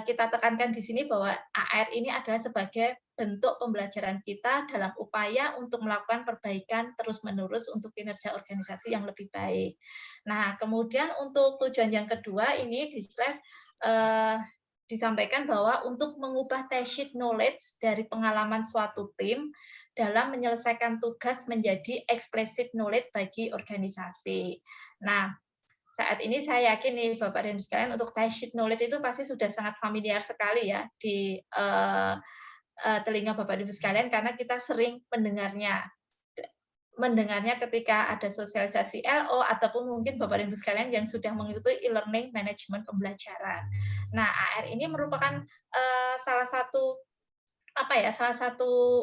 kita tekankan di sini bahwa AR ini adalah sebagai bentuk pembelajaran kita dalam upaya untuk melakukan perbaikan terus-menerus untuk kinerja organisasi yang lebih baik. Nah, kemudian untuk tujuan yang kedua ini di slide disampaikan bahwa untuk mengubah tacit knowledge dari pengalaman suatu tim dalam menyelesaikan tugas menjadi explicit knowledge bagi organisasi. Nah, saat ini saya yakin nih Bapak dan Ibu sekalian untuk tacit knowledge itu pasti sudah sangat familiar sekali ya di telinga Bapak dan Ibu sekalian karena kita sering mendengarnya ketika ada sosialisasi LO ataupun mungkin Bapak dan Ibu sekalian yang sudah mengikuti e-learning manajemen pembelajaran. Nah, AR ini merupakan salah satu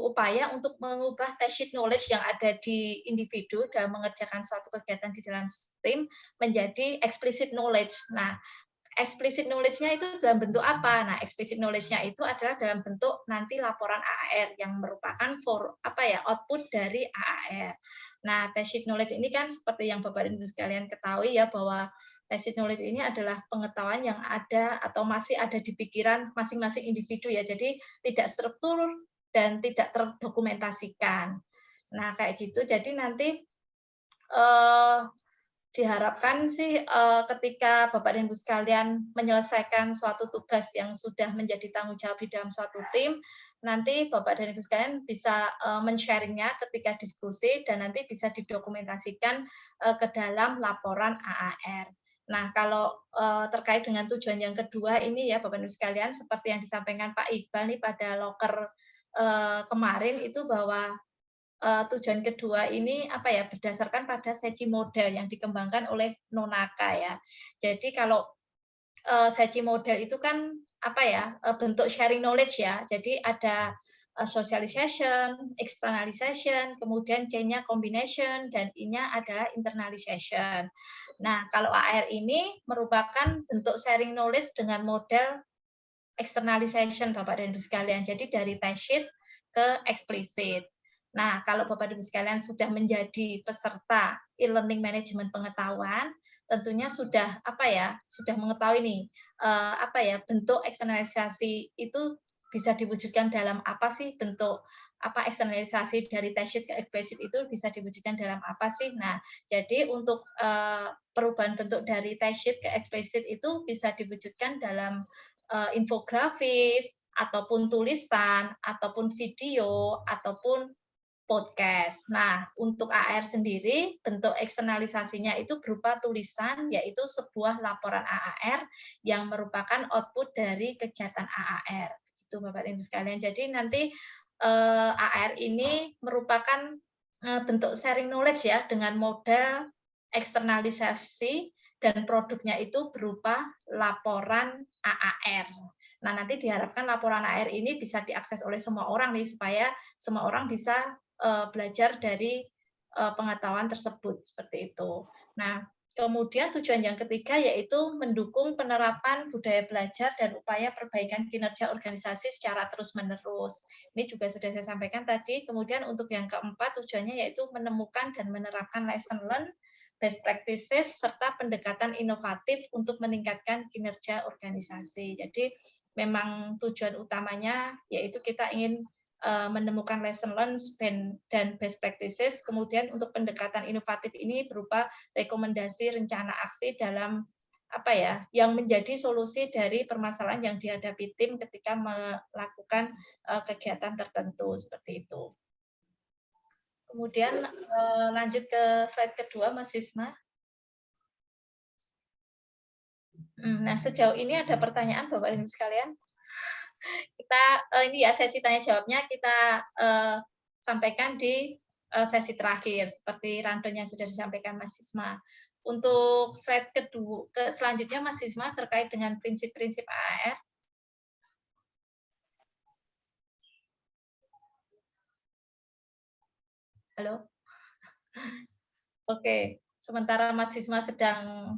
upaya untuk mengubah tacit knowledge yang ada di individu dalam mengerjakan suatu kegiatan di dalam tim menjadi explicit knowledge. Nah, explicit knowledge-nya itu dalam bentuk apa? Nah, explicit knowledge-nya itu adalah dalam bentuk nanti laporan AAR yang merupakan output dari AAR. Nah, tacit knowledge ini kan seperti yang Bapak dan Ibu sekalian ketahui ya bahwa tacit knowledge ini adalah pengetahuan yang ada atau masih ada di pikiran masing-masing individu ya. Jadi tidak struktur dan tidak terdokumentasikan. Nah, kayak gitu. Jadi nanti diharapkan sih ketika Bapak dan Ibu sekalian menyelesaikan suatu tugas yang sudah menjadi tanggung jawab di dalam suatu tim, nanti Bapak dan Ibu sekalian bisa men-sharing-nya ketika diskusi dan nanti bisa didokumentasikan ke dalam laporan AAR. Nah, kalau terkait dengan tujuan yang kedua ini ya Bapak dan Ibu sekalian, seperti yang disampaikan Pak Iqbal nih pada loker kemarin itu bahwa tujuan kedua ini berdasarkan pada SECI model yang dikembangkan oleh Nonaka ya. Jadi kalau SECI model itu kan bentuk sharing knowledge ya. Jadi ada socialization, externalization, kemudian C-nya combination, dan I-nya adalah internalization. Nah, kalau AR ini merupakan bentuk sharing knowledge dengan model externalization, Bapak dan Ibu sekalian. Jadi dari tacit ke explicit. Nah, kalau Bapak dan Ibu sekalian sudah menjadi peserta e-learning manajemen pengetahuan, tentunya sudah mengetahui nih bentuk eksternalisasi itu bisa diwujudkan dalam apa sih, bentuk eksternalisasi dari tacit ke explicit itu bisa diwujudkan dalam apa sih. Nah, jadi untuk perubahan bentuk dari tacit ke explicit itu bisa diwujudkan dalam infografis ataupun tulisan ataupun video ataupun podcast. Nah, untuk AR sendiri, bentuk eksternalisasinya itu berupa tulisan, yaitu sebuah laporan AAR yang merupakan output dari kegiatan AAR. Itu Bapak Ibu sekalian. Jadi nanti AAR ini merupakan bentuk sharing knowledge ya, dengan model eksternalisasi dan produknya itu berupa laporan AAR. Nah, nanti diharapkan laporan AAR ini bisa diakses oleh semua orang nih, supaya semua orang bisa belajar dari pengetahuan tersebut seperti itu. Nah, kemudian tujuan yang ketiga yaitu mendukung penerapan budaya belajar dan upaya perbaikan kinerja organisasi secara terus-menerus. Ini juga sudah saya sampaikan tadi. Kemudian untuk yang keempat tujuannya yaitu menemukan dan menerapkan lesson learn, best practices, serta pendekatan inovatif untuk meningkatkan kinerja organisasi. Jadi memang tujuan utamanya yaitu kita ingin menemukan lesson learned dan best practices. Kemudian untuk pendekatan inovatif ini berupa rekomendasi rencana aksi dalam yang menjadi solusi dari permasalahan yang dihadapi tim ketika melakukan kegiatan tertentu seperti itu. Kemudian lanjut ke slide kedua, Mas Isma. Nah, sejauh ini ada pertanyaan Bapak dan Ibu sekalian? Kita ini ya sesi tanya jawabnya kita sampaikan di sesi terakhir seperti rundown yang sudah disampaikan Mas Isma. Untuk slide kedua, selanjutnya Mas Isma terkait dengan prinsip-prinsip AAR. Halo. Oke, sementara Mas Isma sedang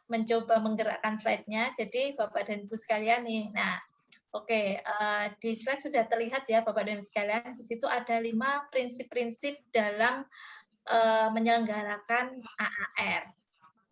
mencoba menggerakkan slide-nya. Jadi Bapak dan Ibu sekalian nih. Nah, oke, di slide sudah terlihat ya Bapak dan Ibu sekalian. Di situ ada 5 prinsip-prinsip dalam menyelenggarakan AAR.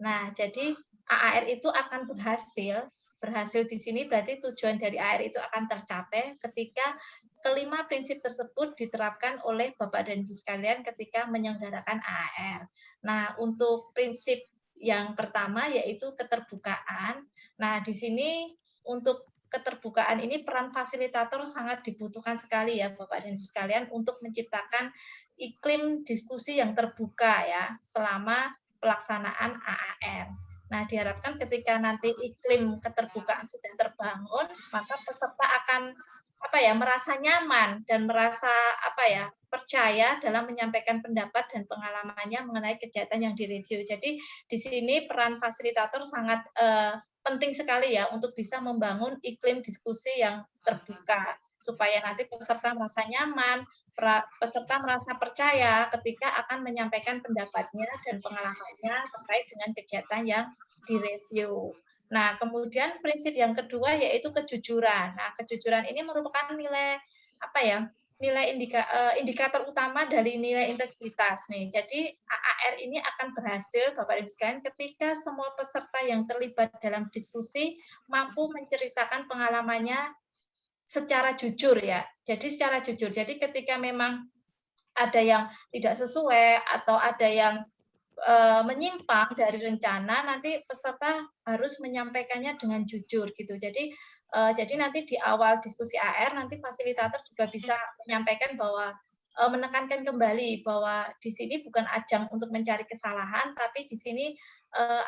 Nah, jadi AAR itu akan berhasil di sini berarti tujuan dari AAR itu akan tercapai ketika kelima prinsip tersebut diterapkan oleh Bapak dan Ibu sekalian ketika menyelenggarakan AAR. Nah, untuk prinsip yang pertama yaitu keterbukaan. Nah, di sini untuk keterbukaan ini peran fasilitator sangat dibutuhkan sekali ya Bapak dan Ibu sekalian untuk menciptakan iklim diskusi yang terbuka ya selama pelaksanaan AAR. Nah, diharapkan ketika nanti iklim keterbukaan sudah terbangun, maka peserta akan merasa nyaman dan merasa percaya dalam menyampaikan pendapat dan pengalamannya mengenai kegiatan yang direview. Jadi di sini peran fasilitator sangat penting sekali ya untuk bisa membangun iklim diskusi yang terbuka supaya nanti peserta merasa nyaman, peserta merasa percaya ketika akan menyampaikan pendapatnya dan pengalamannya terkait dengan kegiatan yang direview. Nah, kemudian prinsip yang kedua yaitu kejujuran. Nah, kejujuran ini merupakan nilai indikator utama dari nilai integritas nih. Jadi AAR ini akan berhasil Bapak Ibu sekalian ketika semua peserta yang terlibat dalam diskusi mampu menceritakan pengalamannya secara jujur ya. Jadi secara jujur. Jadi ketika memang ada yang tidak sesuai atau ada yang menyimpang dari rencana, nanti peserta harus menyampaikannya dengan jujur gitu. Jadi nanti di awal diskusi AR nanti fasilitator juga bisa menyampaikan bahwa menekankan kembali bahwa di sini bukan ajang untuk mencari kesalahan, tapi di sini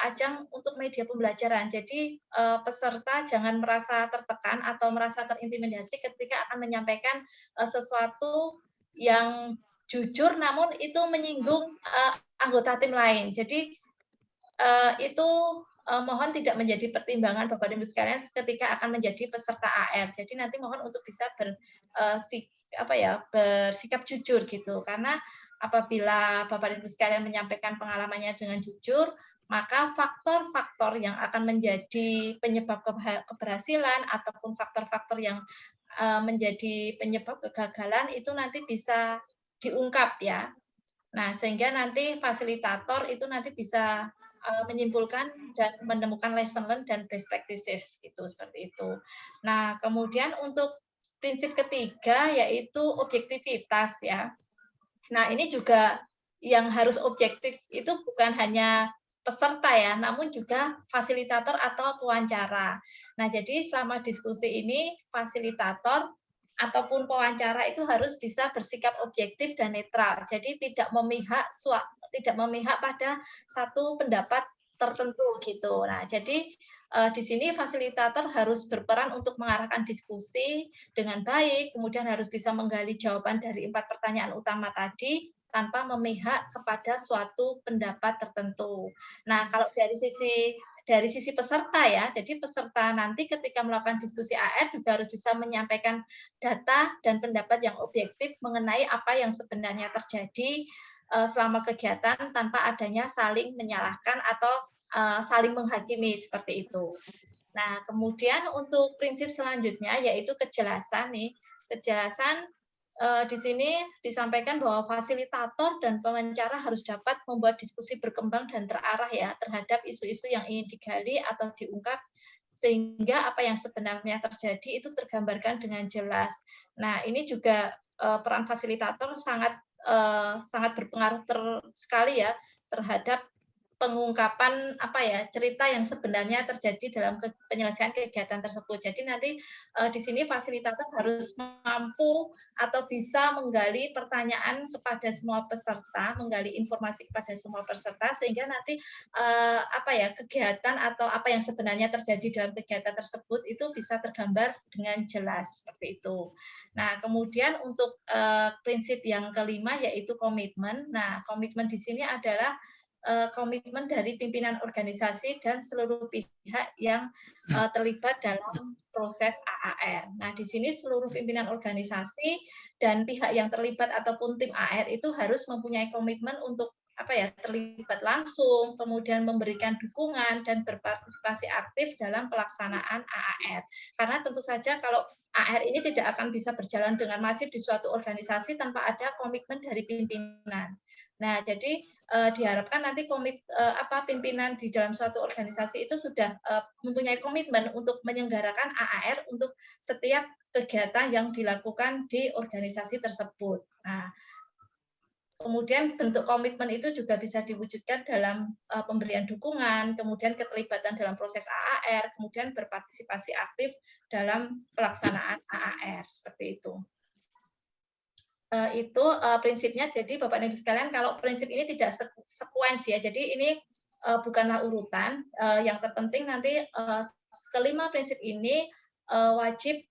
ajang untuk media pembelajaran. Jadi peserta jangan merasa tertekan atau merasa terintimidasi ketika akan menyampaikan sesuatu yang jujur namun itu menyinggung anggota tim lain. Jadi itu mohon tidak menjadi pertimbangan Bapak dan Ibu sekalian ketika akan menjadi peserta AR. Jadi nanti mohon untuk bisa bersikap jujur gitu. Karena apabila Bapak dan Ibu sekalian menyampaikan pengalamannya dengan jujur, maka faktor-faktor yang akan menjadi penyebab keberhasilan ataupun faktor-faktor yang menjadi penyebab kegagalan itu nanti bisa diungkap ya. Nah, sehingga nanti fasilitator itu nanti bisa menyimpulkan dan menemukan lesson learned dan best practices gitu, seperti itu. Nah, kemudian untuk prinsip ketiga yaitu objektivitas ya. Nah, ini juga yang harus objektif itu bukan hanya peserta ya, namun juga fasilitator atau pewawancara. Nah, jadi selama diskusi ini fasilitator ataupun pewawancara itu harus bisa bersikap objektif dan netral. Jadi tidak memihak pada satu pendapat tertentu gitu. Nah, jadi di sini fasilitator harus berperan untuk mengarahkan diskusi dengan baik, kemudian harus bisa menggali jawaban dari 4 pertanyaan utama tadi tanpa memihak kepada suatu pendapat tertentu. Nah, kalau dari sisi peserta ya, jadi peserta nanti ketika melakukan diskusi AR juga harus bisa menyampaikan data dan pendapat yang objektif mengenai apa yang sebenarnya terjadi selama kegiatan tanpa adanya saling menyalahkan atau saling menghakimi seperti itu. Nah, kemudian untuk prinsip selanjutnya yaitu kejelasan nih. Kejelasan di sini disampaikan bahwa fasilitator dan pewawancara harus dapat membuat diskusi berkembang dan terarah ya terhadap isu-isu yang ingin digali atau diungkap sehingga apa yang sebenarnya terjadi itu tergambarkan dengan jelas. Nah, ini juga peran fasilitator sangat berpengaruh sekali ya terhadap pengungkapan cerita yang sebenarnya terjadi dalam penyelesaian kegiatan tersebut. Jadi nanti di sini fasilitator harus mampu atau bisa menggali pertanyaan kepada semua peserta, menggali informasi kepada semua peserta, sehingga nanti kegiatan atau apa yang sebenarnya terjadi dalam kegiatan tersebut itu bisa tergambar dengan jelas seperti itu. Nah, kemudian untuk prinsip yang kelima yaitu komitmen. Nah, komitmen di sini adalah komitmen dari pimpinan organisasi dan seluruh pihak yang terlibat dalam proses AAR. Nah, di sini seluruh pimpinan organisasi dan pihak yang terlibat ataupun tim AAR itu harus mempunyai komitmen untuk terlibat langsung, kemudian memberikan dukungan dan berpartisipasi aktif dalam pelaksanaan AAR. Karena tentu saja kalau AAR ini tidak akan bisa berjalan dengan masif di suatu organisasi tanpa ada komitmen dari pimpinan. Nah, jadi diharapkan nanti pimpinan di dalam suatu organisasi itu sudah mempunyai komitmen untuk menyelenggarakan AAR untuk setiap kegiatan yang dilakukan di organisasi tersebut. Nah, kemudian bentuk komitmen itu juga bisa diwujudkan dalam pemberian dukungan, kemudian keterlibatan dalam proses AAR, kemudian berpartisipasi aktif dalam pelaksanaan AAR, seperti itu. Itu prinsipnya. Jadi Bapak dan Ibu sekalian, kalau prinsip ini tidak sekuens ya, jadi ini bukanlah urutan. Yang terpenting nanti kelima prinsip ini wajib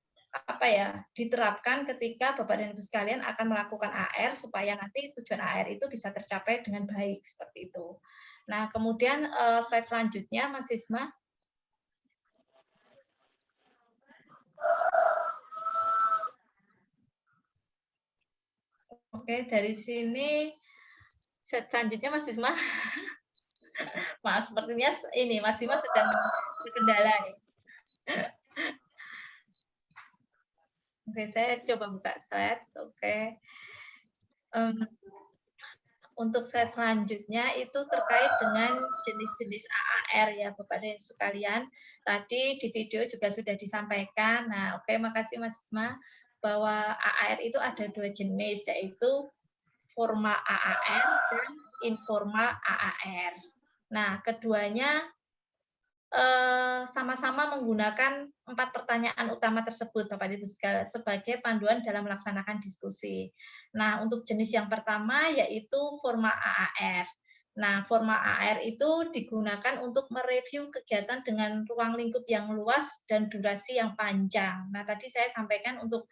diterapkan ketika Bapak dan Ibu sekalian akan melakukan AR supaya nanti tujuan AR itu bisa tercapai dengan baik seperti itu. Nah, kemudian slide selanjutnya, Mas Isma. Oke, dari sini selanjutnya Mas Isma. Maaf, sepertinya ini Mas Isma sedang berkendala nih. Oke, saya coba buka slide. Oke. Untuk slide selanjutnya itu terkait dengan jenis-jenis AAR ya Bapak dan Ibu sekalian. Tadi di video juga sudah disampaikan. Nah, oke, makasih Mas Isma, bahwa AAR itu ada dua jenis, yaitu formal AAR dan informal AAR. Nah, keduanya sama-sama menggunakan 4 pertanyaan utama tersebut, Bapak Ibu sekalian, sebagai panduan dalam melaksanakan diskusi. Nah, untuk jenis yang pertama yaitu formal AAR. Nah, formal AAR itu digunakan untuk mereview kegiatan dengan ruang lingkup yang luas dan durasi yang panjang. Nah, tadi saya sampaikan untuk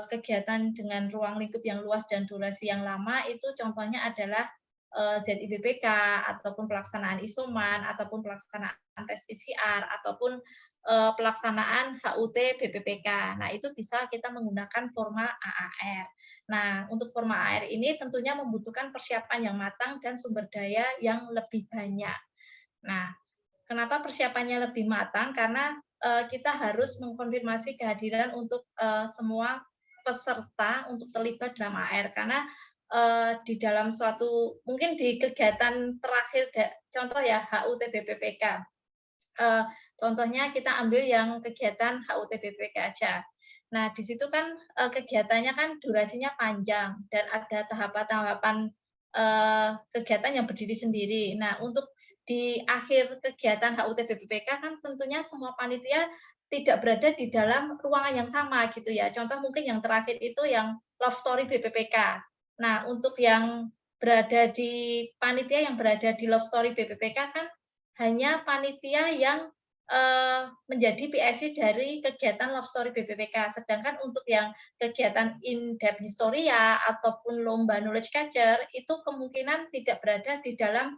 kegiatan dengan ruang lingkup yang luas dan durasi yang lama itu contohnya adalah ZIBPK, ataupun pelaksanaan isoman, ataupun pelaksanaan tes PCR, ataupun pelaksanaan HUT BPPK. Nah, itu bisa kita menggunakan formal AAR. Nah, untuk formal AAR ini tentunya membutuhkan persiapan yang matang dan sumber daya yang lebih banyak. Nah, kenapa persiapannya lebih matang? Karena kita harus mengkonfirmasi kehadiran untuk semua peserta untuk terlibat dalam AAR, karena di dalam suatu, mungkin di kegiatan terakhir, contoh ya HUT BPPK, contohnya kita ambil yang kegiatan HUT BPPK aja. Nah, di situ kan kegiatannya kan durasinya panjang dan ada tahapan-tahapan kegiatan yang berdiri sendiri. Nah, untuk di akhir kegiatan HUT BPPK kan tentunya semua panitia tidak berada di dalam ruangan yang sama gitu ya. Contoh mungkin yang terakhir itu yang Love Story BPPK. Nah, untuk yang berada di panitia yang berada di Love Story BPPK kan hanya panitia yang menjadi PSI dari kegiatan Love Story BPPK. Sedangkan untuk yang kegiatan In-Depth Historia ataupun lomba Knowledge Catcher itu kemungkinan tidak berada di dalam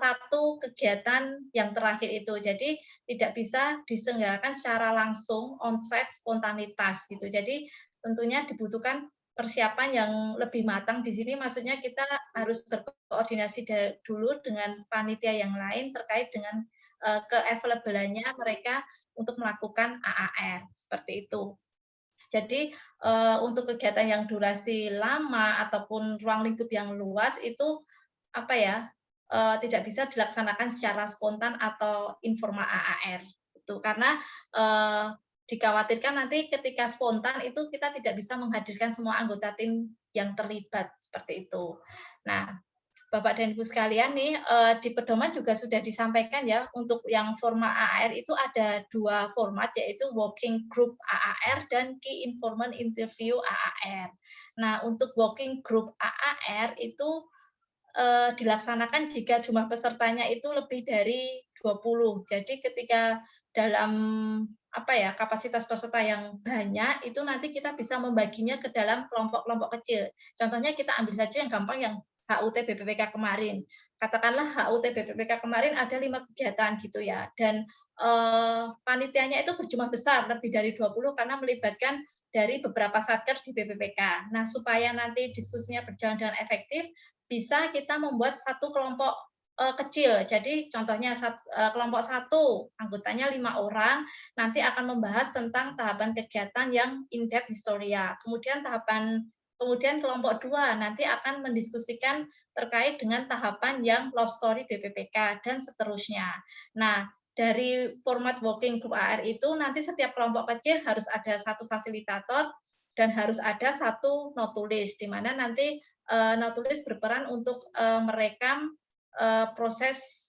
satu kegiatan yang terakhir itu. Jadi tidak bisa diselenggarakan secara langsung, on-site, spontanitas gitu. Jadi tentunya dibutuhkan persiapan yang lebih matang di sini, maksudnya kita harus berkoordinasi dulu dengan panitia yang lain terkait dengan ke-available-nya mereka untuk melakukan AAR, seperti itu. Jadi untuk kegiatan yang durasi lama ataupun ruang lingkup yang luas itu tidak bisa dilaksanakan secara spontan atau informal AAR. Itu karena dikhawatirkan nanti ketika spontan itu kita tidak bisa menghadirkan semua anggota tim yang terlibat seperti itu. Nah, Bapak dan Ibu sekalian nih, di pedoman juga sudah disampaikan ya, untuk yang format AAR itu ada 2 format, yaitu working group AAR dan key informant interview AAR. Nah, untuk working group AAR itu dilaksanakan jika jumlah pesertanya itu lebih dari 20. Jadi ketika dalam kapasitas peserta yang banyak, itu nanti kita bisa membaginya ke dalam kelompok-kelompok kecil. Contohnya kita ambil saja yang gampang, yang HUT BPPK kemarin. Katakanlah HUT BPPK kemarin ada 5 kegiatan gitu ya, dan panitianya itu berjumlah besar, lebih dari 20 karena melibatkan dari beberapa satker di BPPK. Nah, supaya nanti diskusinya berjalan dengan efektif, bisa kita membuat satu kelompok kecil. Jadi contohnya kelompok 1, anggotanya 5 orang, nanti akan membahas tentang tahapan kegiatan yang in-depth historia. Kemudian kelompok 2 nanti akan mendiskusikan terkait dengan tahapan yang love story BPPK dan seterusnya. Nah, dari format working group AR itu nanti setiap kelompok kecil harus ada satu fasilitator dan harus ada satu notulis, di mana nanti notulis berperan untuk merekam proses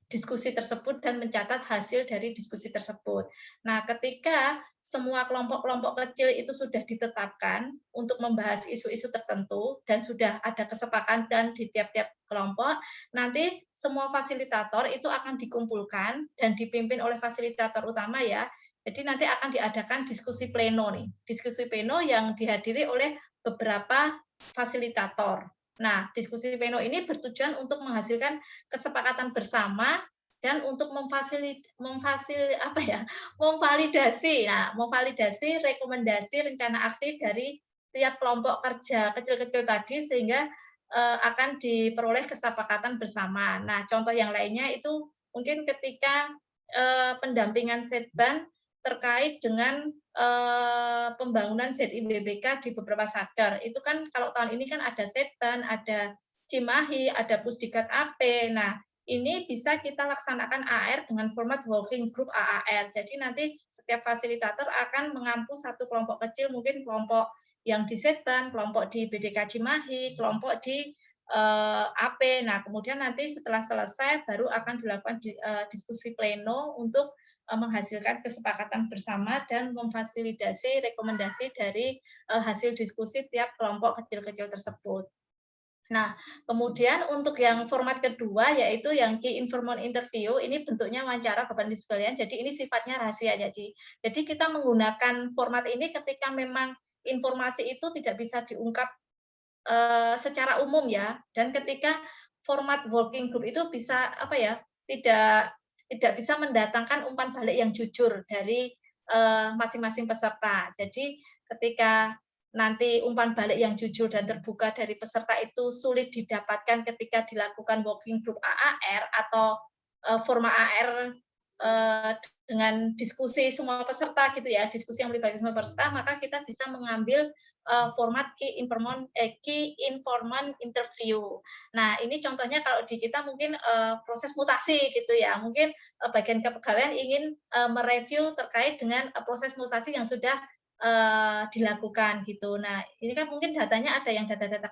diskusi tersebut dan mencatat hasil dari diskusi tersebut. Nah, ketika semua kelompok-kelompok kecil itu sudah ditetapkan untuk membahas isu-isu tertentu dan sudah ada kesepakatan di tiap-tiap kelompok, nanti semua fasilitator itu akan dikumpulkan dan dipimpin oleh fasilitator utama ya. Jadi nanti akan diadakan diskusi pleno nih. Diskusi pleno yang dihadiri oleh beberapa fasilitator. Nah, diskusi pleno ini bertujuan untuk menghasilkan kesepakatan bersama dan untuk memvalidasi rekomendasi rencana aksi dari tiap kelompok kerja kecil-kecil tadi, sehingga akan diperoleh kesepakatan bersama. Nah, contoh yang lainnya itu mungkin ketika pendampingan Setban terkait dengan pembangunan ZIBBK di beberapa satker. Itu kan kalau tahun ini kan ada Setban, ada Cimahi, ada Pusdikat AP. Nah, ini bisa kita laksanakan AR dengan format working group AAR. Jadi nanti setiap fasilitator akan mengampu satu kelompok kecil, mungkin kelompok yang di Setban, kelompok di BDK Cimahi, kelompok di AP. Nah, kemudian nanti setelah selesai baru akan dilakukan diskusi pleno untuk menghasilkan kesepakatan bersama dan memfasilitasi rekomendasi dari hasil diskusi tiap kelompok kecil-kecil tersebut. Nah, kemudian untuk yang format kedua, yaitu yang key informant interview, ini bentuknya wawancara Bapak Ibu sekalian, jadi ini sifatnya rahasia ya, Ci. Jadi kita menggunakan format ini ketika memang informasi itu tidak bisa diungkap secara umum ya, dan ketika format working group itu bisa tidak bisa mendatangkan umpan balik yang jujur dari masing-masing peserta. Jadi ketika nanti umpan balik yang jujur dan terbuka dari peserta itu sulit didapatkan ketika dilakukan working group AAR atau format AR dengan diskusi semua peserta gitu ya, diskusi yang melibatkan semua peserta, maka kita bisa mengambil format key informant interview. Nah, ini contohnya kalau di kita mungkin proses mutasi gitu ya, mungkin bagian kepegawaian ingin mereview terkait dengan proses mutasi yang sudah dilakukan gitu. Nah, ini kan mungkin datanya ada yang data-data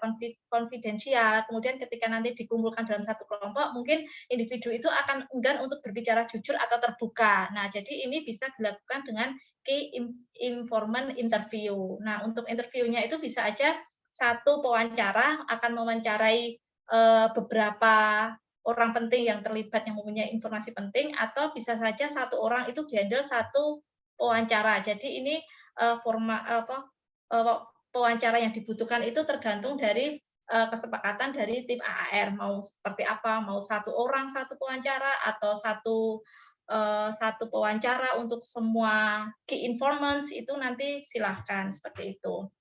konfidensial, kemudian ketika nanti dikumpulkan dalam satu kelompok, mungkin individu itu akan enggan untuk berbicara jujur atau terbuka. Nah, jadi ini bisa dilakukan dengan key informant interview. Nah, untuk interviewnya itu bisa aja satu pewawancara akan mewawancarai beberapa orang penting yang terlibat yang mempunyai informasi penting, atau bisa saja satu orang itu dihandle satu pewawancara. Jadi ini pewawancara yang dibutuhkan itu tergantung dari kesepakatan dari tim AAR, mau seperti apa, mau satu orang satu pewawancara atau satu pewawancara untuk semua key informants, itu nanti silahkan seperti itu.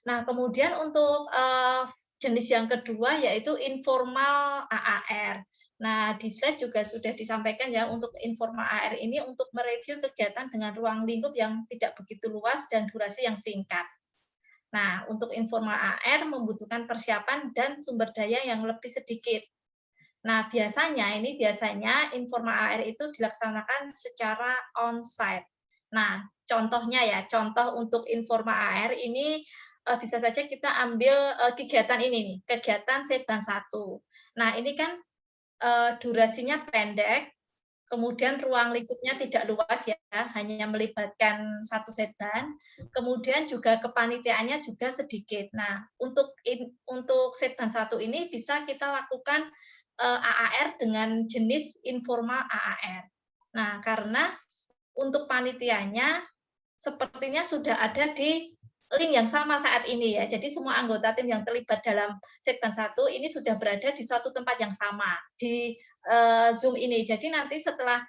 Nah, kemudian untuk jenis yang kedua yaitu informal AAR. Nah, di slide juga sudah disampaikan ya, untuk informal AR ini untuk mereview kegiatan dengan ruang lingkup yang tidak begitu luas dan durasi yang singkat. Nah, untuk informal AR membutuhkan persiapan dan sumber daya yang lebih sedikit. Nah, biasanya informal AR itu dilaksanakan secara on-site. Nah, contohnya ya, contoh untuk informal AR ini bisa saja kita ambil kegiatan ini nih, kegiatan Setban 1. Nah, ini kan durasinya pendek, kemudian ruang lingkupnya tidak luas ya, hanya melibatkan satu Setban. Kemudian juga kepanitiaannya juga sedikit. Nah, untuk Setban 1 ini bisa kita lakukan AAR dengan jenis informal AAR. Nah, karena untuk panitianya sepertinya sudah ada di link yang sama saat ini ya. Jadi semua anggota tim yang terlibat dalam Setban 1 ini sudah berada di suatu tempat yang sama di Zoom ini. Jadi nanti setelah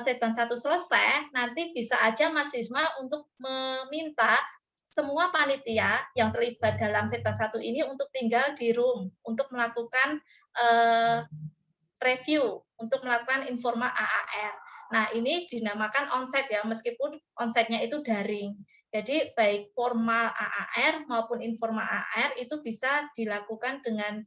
Setban 1 selesai, nanti bisa aja Mas Risma untuk meminta semua panitia yang terlibat dalam Setban 1 ini untuk tinggal di room untuk melakukan review, untuk melakukan informal AAR. Nah, ini dinamakan onsite ya, meskipun onsite-nya itu daring. Jadi baik formal AAR maupun informal AAR itu bisa dilakukan dengan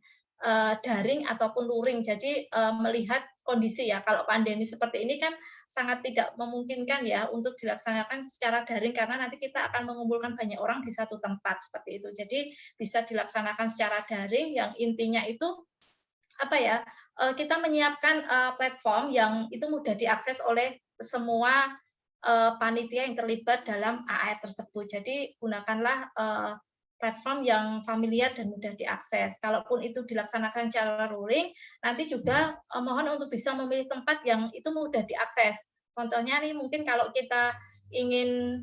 daring ataupun luring. Jadi melihat kondisi ya. Kalau pandemi seperti ini kan sangat tidak memungkinkan ya untuk dilaksanakan secara daring karena nanti kita akan mengumpulkan banyak orang di satu tempat seperti itu. Jadi bisa dilaksanakan secara daring yang intinya itu apa ya? Kita menyiapkan platform yang itu mudah diakses oleh semua panitia yang terlibat dalam AAR tersebut. Jadi gunakanlah platform yang familiar dan mudah diakses. Kalaupun itu dilaksanakan secara rolling, nanti juga mohon untuk bisa memilih tempat yang itu mudah diakses. Contohnya nih mungkin kalau kita ingin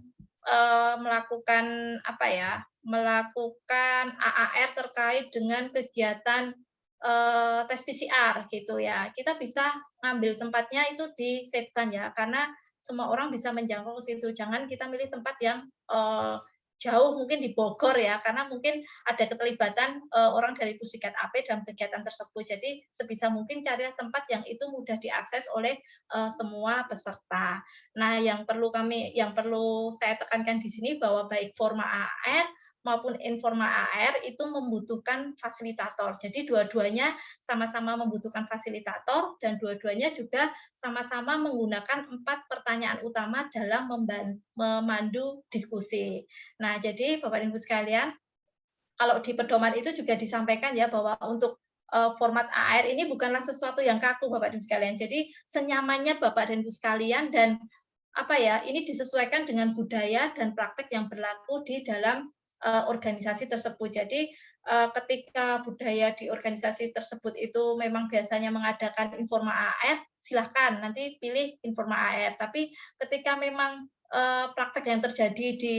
melakukan apa ya, melakukan AAR terkait dengan kegiatan tes PCR gitu ya. Kita bisa ngambil tempatnya itu di Setban ya, karena semua orang bisa menjangkau ke situ. Jangan kita milih tempat yang jauh, mungkin di Bogor ya, karena mungkin ada keterlibatan orang dari Pusikat AP dalam kegiatan tersebut. Jadi sebisa mungkin carilah tempat yang itu mudah diakses oleh semua peserta. Nah, yang perlu saya tekankan di sini bahwa baik formal AAR maupun informal AAR itu membutuhkan fasilitator. Jadi dua-duanya sama-sama membutuhkan fasilitator dan dua-duanya juga sama-sama menggunakan 4 pertanyaan utama dalam memandu diskusi. Nah, jadi Bapak dan Ibu sekalian, kalau di pedoman itu juga disampaikan ya bahwa untuk format AAR ini bukanlah sesuatu yang kaku Bapak dan Ibu sekalian. Jadi senyamannya Bapak dan Ibu sekalian dan apa ya, ini disesuaikan dengan budaya dan praktek yang berlaku di dalam organisasi tersebut. Jadi ketika budaya di organisasi tersebut itu memang biasanya mengadakan informal AAR, silahkan nanti pilih informal AAR. Tapi ketika memang praktek yang terjadi di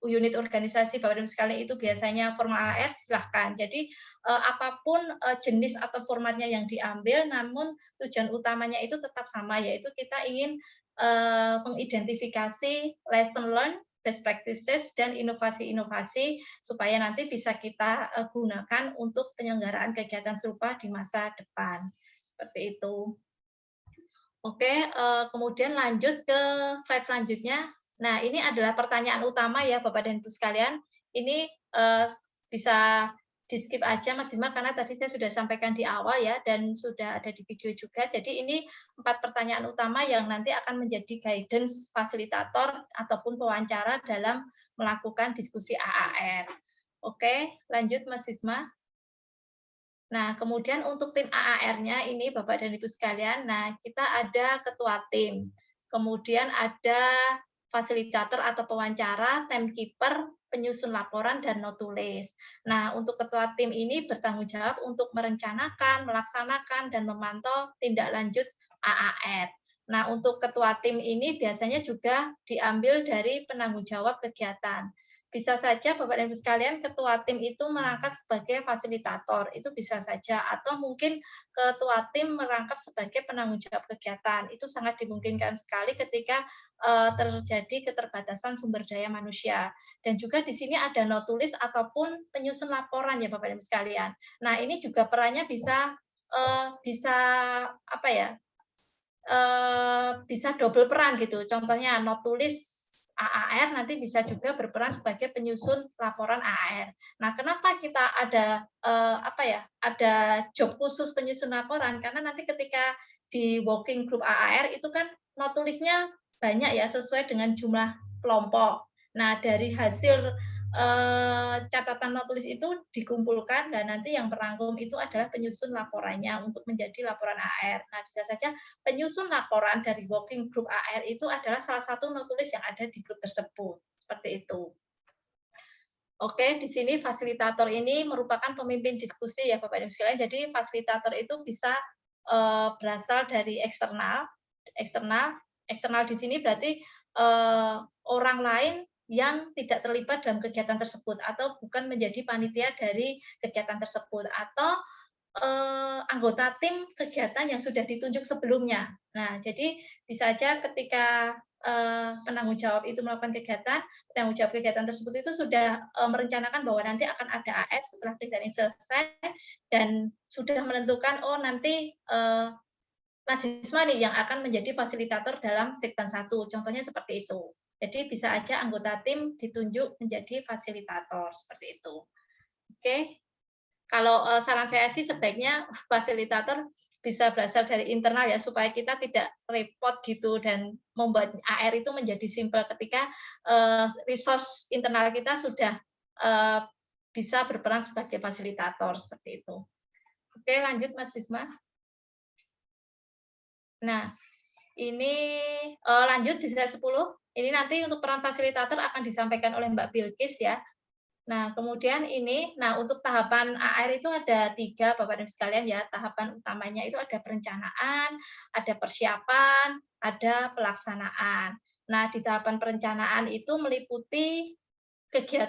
unit organisasi Bapak dan Ibu sekalian itu biasanya formal AAR, silahkan. Jadi apapun jenis atau formatnya yang diambil, namun tujuan utamanya itu tetap sama, yaitu kita ingin mengidentifikasi lesson learned, best practices, dan inovasi-inovasi supaya nanti bisa kita gunakan untuk penyelenggaraan kegiatan serupa di masa depan. Seperti itu. Oke, kemudian lanjut ke slide selanjutnya. Nah, ini adalah pertanyaan utama ya Bapak dan Ibu sekalian. Ini bisa di-skip aja Mas Isma karena tadi saya sudah sampaikan di awal ya dan sudah ada di video juga. Jadi ini 4 pertanyaan utama yang nanti akan menjadi guidance fasilitator ataupun pewawancara dalam melakukan diskusi AAR. Oke, lanjut Mas Isma. Nah, kemudian untuk tim AAR-nya ini Bapak dan Ibu sekalian, nah kita ada ketua tim, kemudian ada fasilitator atau pewawancara, timekeeper, penyusun laporan, dan notulis. Nah, untuk ketua tim ini bertanggung jawab untuk merencanakan, melaksanakan, dan memantau tindak lanjut AAR. Nah, untuk ketua tim ini biasanya juga diambil dari penanggung jawab kegiatan. Bisa saja Bapak dan Ibu sekalian, ketua tim itu merangkap sebagai fasilitator, itu bisa saja, atau mungkin ketua tim merangkap sebagai penanggung jawab kegiatan. Itu sangat dimungkinkan sekali ketika terjadi keterbatasan sumber daya manusia. Dan juga di sini ada notulis ataupun penyusun laporan ya Bapak dan Ibu sekalian. Nah, ini juga perannya bisa apa ya? Bisa double peran gitu. Contohnya notulis AAR nanti bisa juga berperan sebagai penyusun laporan AAR. Nah, kenapa kita ada ada job khusus penyusun laporan? Karena nanti ketika di working group AAR itu kan notulisnya banyak ya sesuai dengan jumlah kelompok. Nah, dari hasil catatan not tulis itu dikumpulkan dan nanti yang merangkum itu adalah penyusun laporannya untuk menjadi laporan AR. Nah, bisa saja penyusun laporan dari working group AR itu adalah salah satu not tulis yang ada di grup tersebut. Seperti itu. Oke, di sini fasilitator ini merupakan pemimpin diskusi ya Bapak Ibu sekalian. Jadi fasilitator itu bisa berasal dari eksternal di sini berarti orang lain yang tidak terlibat dalam kegiatan tersebut atau bukan menjadi panitia dari kegiatan tersebut atau anggota tim kegiatan yang sudah ditunjuk sebelumnya. Nah, jadi bisa aja ketika penanggung jawab itu melakukan kegiatan, penanggung jawab kegiatan tersebut itu sudah merencanakan bahwa nanti akan ada AR setelah kegiatan ini selesai dan sudah menentukan nanti Mas Isma nih yang akan menjadi fasilitator dalam segmen 1. Contohnya seperti itu. Jadi bisa aja anggota tim ditunjuk menjadi fasilitator seperti itu. Oke. Kalau saran saya sih sebaiknya fasilitator bisa berasal dari internal ya supaya kita tidak repot gitu dan membuat AR itu menjadi simpel ketika resource internal kita sudah bisa berperan sebagai fasilitator seperti itu. Oke, lanjut Mas Isma. Nah, ini lanjut di slide 10. Ini nanti untuk peran fasilitator akan disampaikan oleh Mbak Bilkis ya. Nah, kemudian ini, untuk tahapan AR itu ada 3, Bapak Ibu sekalian ya. Tahapan utamanya itu ada perencanaan, ada persiapan, ada pelaksanaan. Nah, di tahapan perencanaan itu meliputi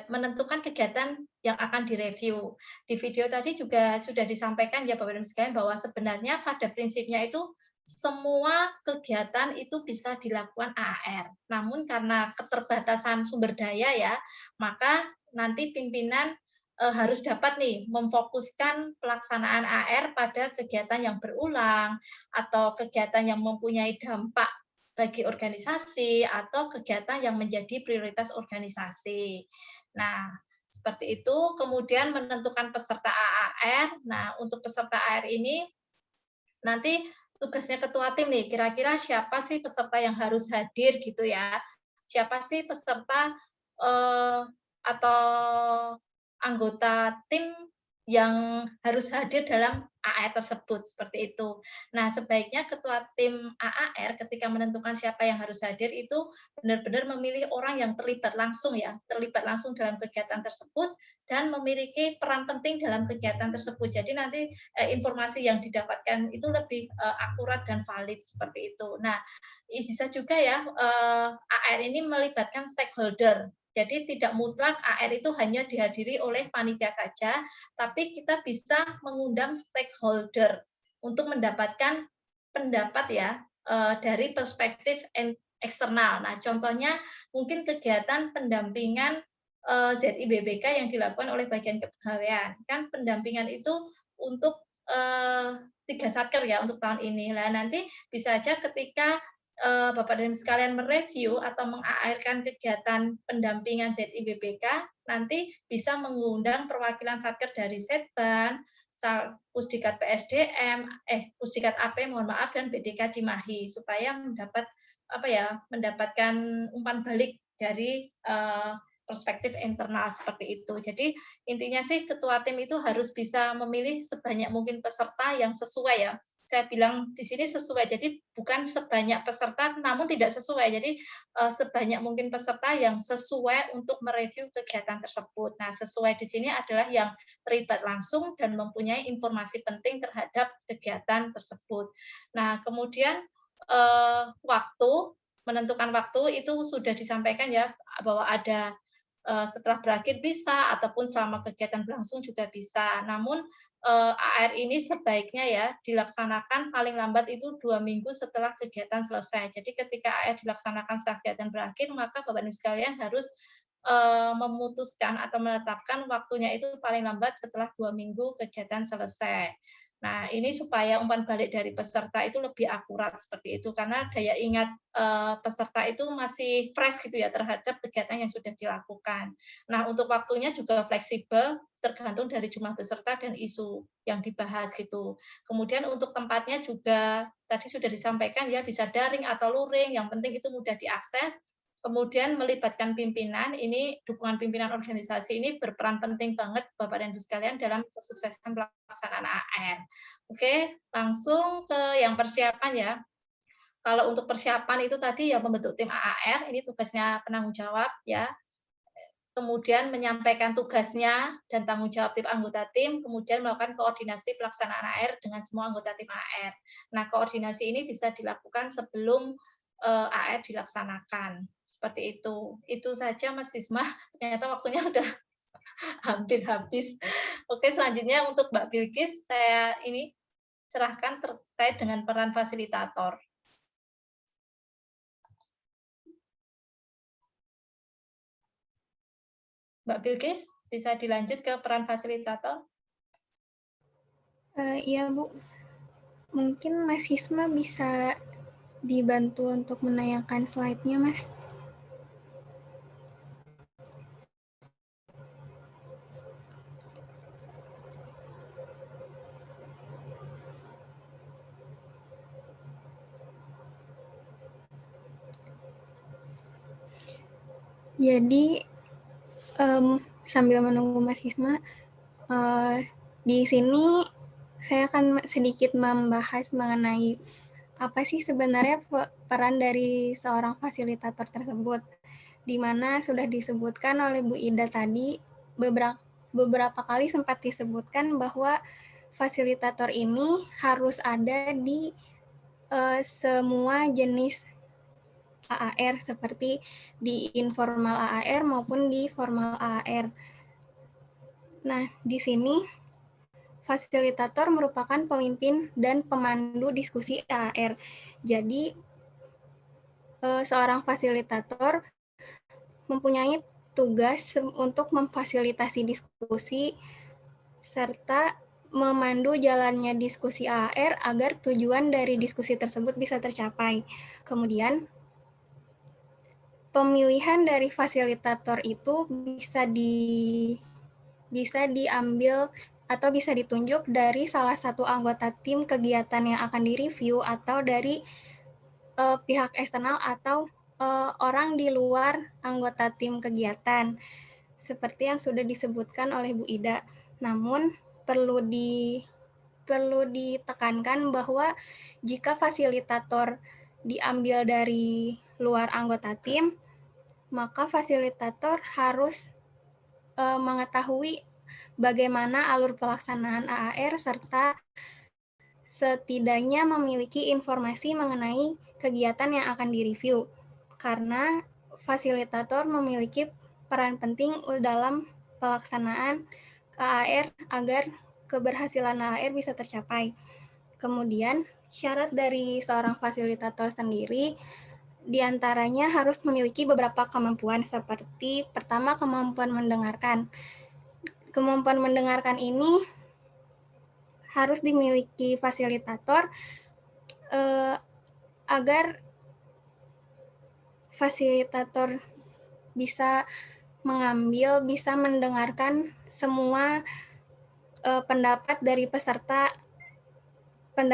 menentukan kegiatan yang akan direview. Di video tadi juga sudah disampaikan ya Bapak Ibu sekalian bahwa sebenarnya pada prinsipnya itu semua kegiatan itu bisa dilakukan AR. Namun karena keterbatasan sumber daya ya, maka nanti pimpinan harus dapat nih memfokuskan pelaksanaan AR pada kegiatan yang berulang atau kegiatan yang mempunyai dampak bagi organisasi atau kegiatan yang menjadi prioritas organisasi. Nah, seperti itu. Kemudian menentukan peserta AR. Nah, untuk peserta AR ini nanti tugasnya ketua tim nih, kira-kira siapa sih peserta yang harus hadir gitu ya, siapa sih peserta atau anggota tim yang harus hadir dalam AR tersebut, seperti itu. Nah, sebaiknya ketua tim AAR ketika menentukan siapa yang harus hadir itu benar-benar memilih orang yang terlibat langsung ya, terlibat langsung dalam kegiatan tersebut dan memiliki peran penting dalam kegiatan tersebut. Jadi nanti informasi yang didapatkan itu lebih akurat dan valid seperti itu. Nah, bisa juga ya AR ini melibatkan stakeholder. Jadi tidak mutlak AR itu hanya dihadiri oleh panitia saja, tapi kita bisa mengundang stakeholder untuk mendapatkan pendapat ya dari perspektif eksternal. Nah, contohnya mungkin kegiatan pendampingan ZIBBK yang dilakukan oleh bagian kepegawaian. Kan pendampingan itu untuk 3 satker ya untuk tahun ini. Nah, nanti bisa aja ketika Bapak dan Ibu sekalian mereview atau meng-AR-kan kegiatan pendampingan ZIBBK, nanti bisa mengundang perwakilan satker dari Setban, Pusdikat PSDM, Pusdikat AP mohon maaf dan BDK Cimahi supaya mendapatkan umpan balik dari perspektif internal seperti itu. Jadi intinya sih ketua tim itu harus bisa memilih sebanyak mungkin peserta yang sesuai ya. Saya bilang di sini sesuai, jadi bukan sebanyak peserta namun tidak sesuai. Jadi sebanyak mungkin peserta yang sesuai untuk mereview kegiatan tersebut. Nah, sesuai di sini adalah yang terlibat langsung dan mempunyai informasi penting terhadap kegiatan tersebut. Nah, kemudian menentukan waktu itu sudah disampaikan ya bahwa ada setelah berakhir bisa ataupun selama kegiatan berlangsung juga bisa. Namun AR ini sebaiknya ya dilaksanakan paling lambat itu 2 minggu setelah kegiatan selesai. Jadi ketika AR dilaksanakan setelah kegiatan berakhir, maka Bapak Ibu sekalian harus memutuskan atau menetapkan waktunya itu paling lambat setelah 2 minggu kegiatan selesai. Nah, ini supaya umpan balik dari peserta itu lebih akurat seperti itu, karena daya ingat peserta itu masih fresh gitu ya terhadap kegiatan yang sudah dilakukan. Nah, untuk waktunya juga fleksibel, tergantung dari jumlah peserta dan isu yang dibahas gitu. Kemudian untuk tempatnya juga tadi sudah disampaikan ya bisa daring atau luring, yang penting itu mudah diakses. Kemudian melibatkan pimpinan, ini dukungan pimpinan organisasi ini berperan penting banget Bapak dan Ibu sekalian dalam kesuksesan pelaksanaan AR. Oke, langsung ke yang persiapan ya. Kalau untuk persiapan itu tadi ya membentuk tim AAR, ini tugasnya penanggung jawab ya. Kemudian menyampaikan tugasnya dan tanggung jawab tim anggota tim, kemudian melakukan koordinasi pelaksanaan AR dengan semua anggota tim AR. Nah, koordinasi ini bisa dilakukan sebelum AR dilaksanakan. Seperti itu. Itu saja Mas Isma, ternyata waktunya udah hampir habis. Oke, selanjutnya untuk Mbak Bilkis, saya ini serahkan terkait dengan peran fasilitator. Mbak Bilkis, bisa dilanjut ke peran fasilitator? Iya, Bu. Mungkin Mas Hisma bisa dibantu untuk menayangkan slide-nya, Mas. Jadi, sambil menunggu Mas Hisma, di sini saya akan sedikit membahas mengenai apa sih sebenarnya peran dari seorang fasilitator tersebut, di mana sudah disebutkan oleh Bu Ida tadi, beberapa kali sempat disebutkan bahwa fasilitator ini harus ada di semua jenis AAR, seperti di informal AAR maupun di formal AAR. Nah, di sini fasilitator merupakan pemimpin dan pemandu diskusi AAR. Jadi, seorang fasilitator mempunyai tugas untuk memfasilitasi diskusi serta memandu jalannya diskusi AAR agar tujuan dari diskusi tersebut bisa tercapai. Kemudian, pemilihan dari fasilitator itu bisa diambil atau bisa ditunjuk dari salah satu anggota tim kegiatan yang akan direview atau dari pihak eksternal atau orang di luar anggota tim kegiatan, seperti yang sudah disebutkan oleh Bu Ida. Namun perlu ditekankan bahwa jika fasilitator diambil dari luar anggota tim, maka fasilitator harus mengetahui bagaimana alur pelaksanaan AAR serta setidaknya memiliki informasi mengenai kegiatan yang akan direview, karena fasilitator memiliki peran penting dalam pelaksanaan AAR agar keberhasilan AAR bisa tercapai. Kemudian, syarat dari seorang fasilitator sendiri diantaranya harus memiliki beberapa kemampuan, seperti pertama, kemampuan mendengarkan. Kemampuan mendengarkan ini harus dimiliki fasilitator agar fasilitator bisa mendengarkan semua pendapat dari peserta,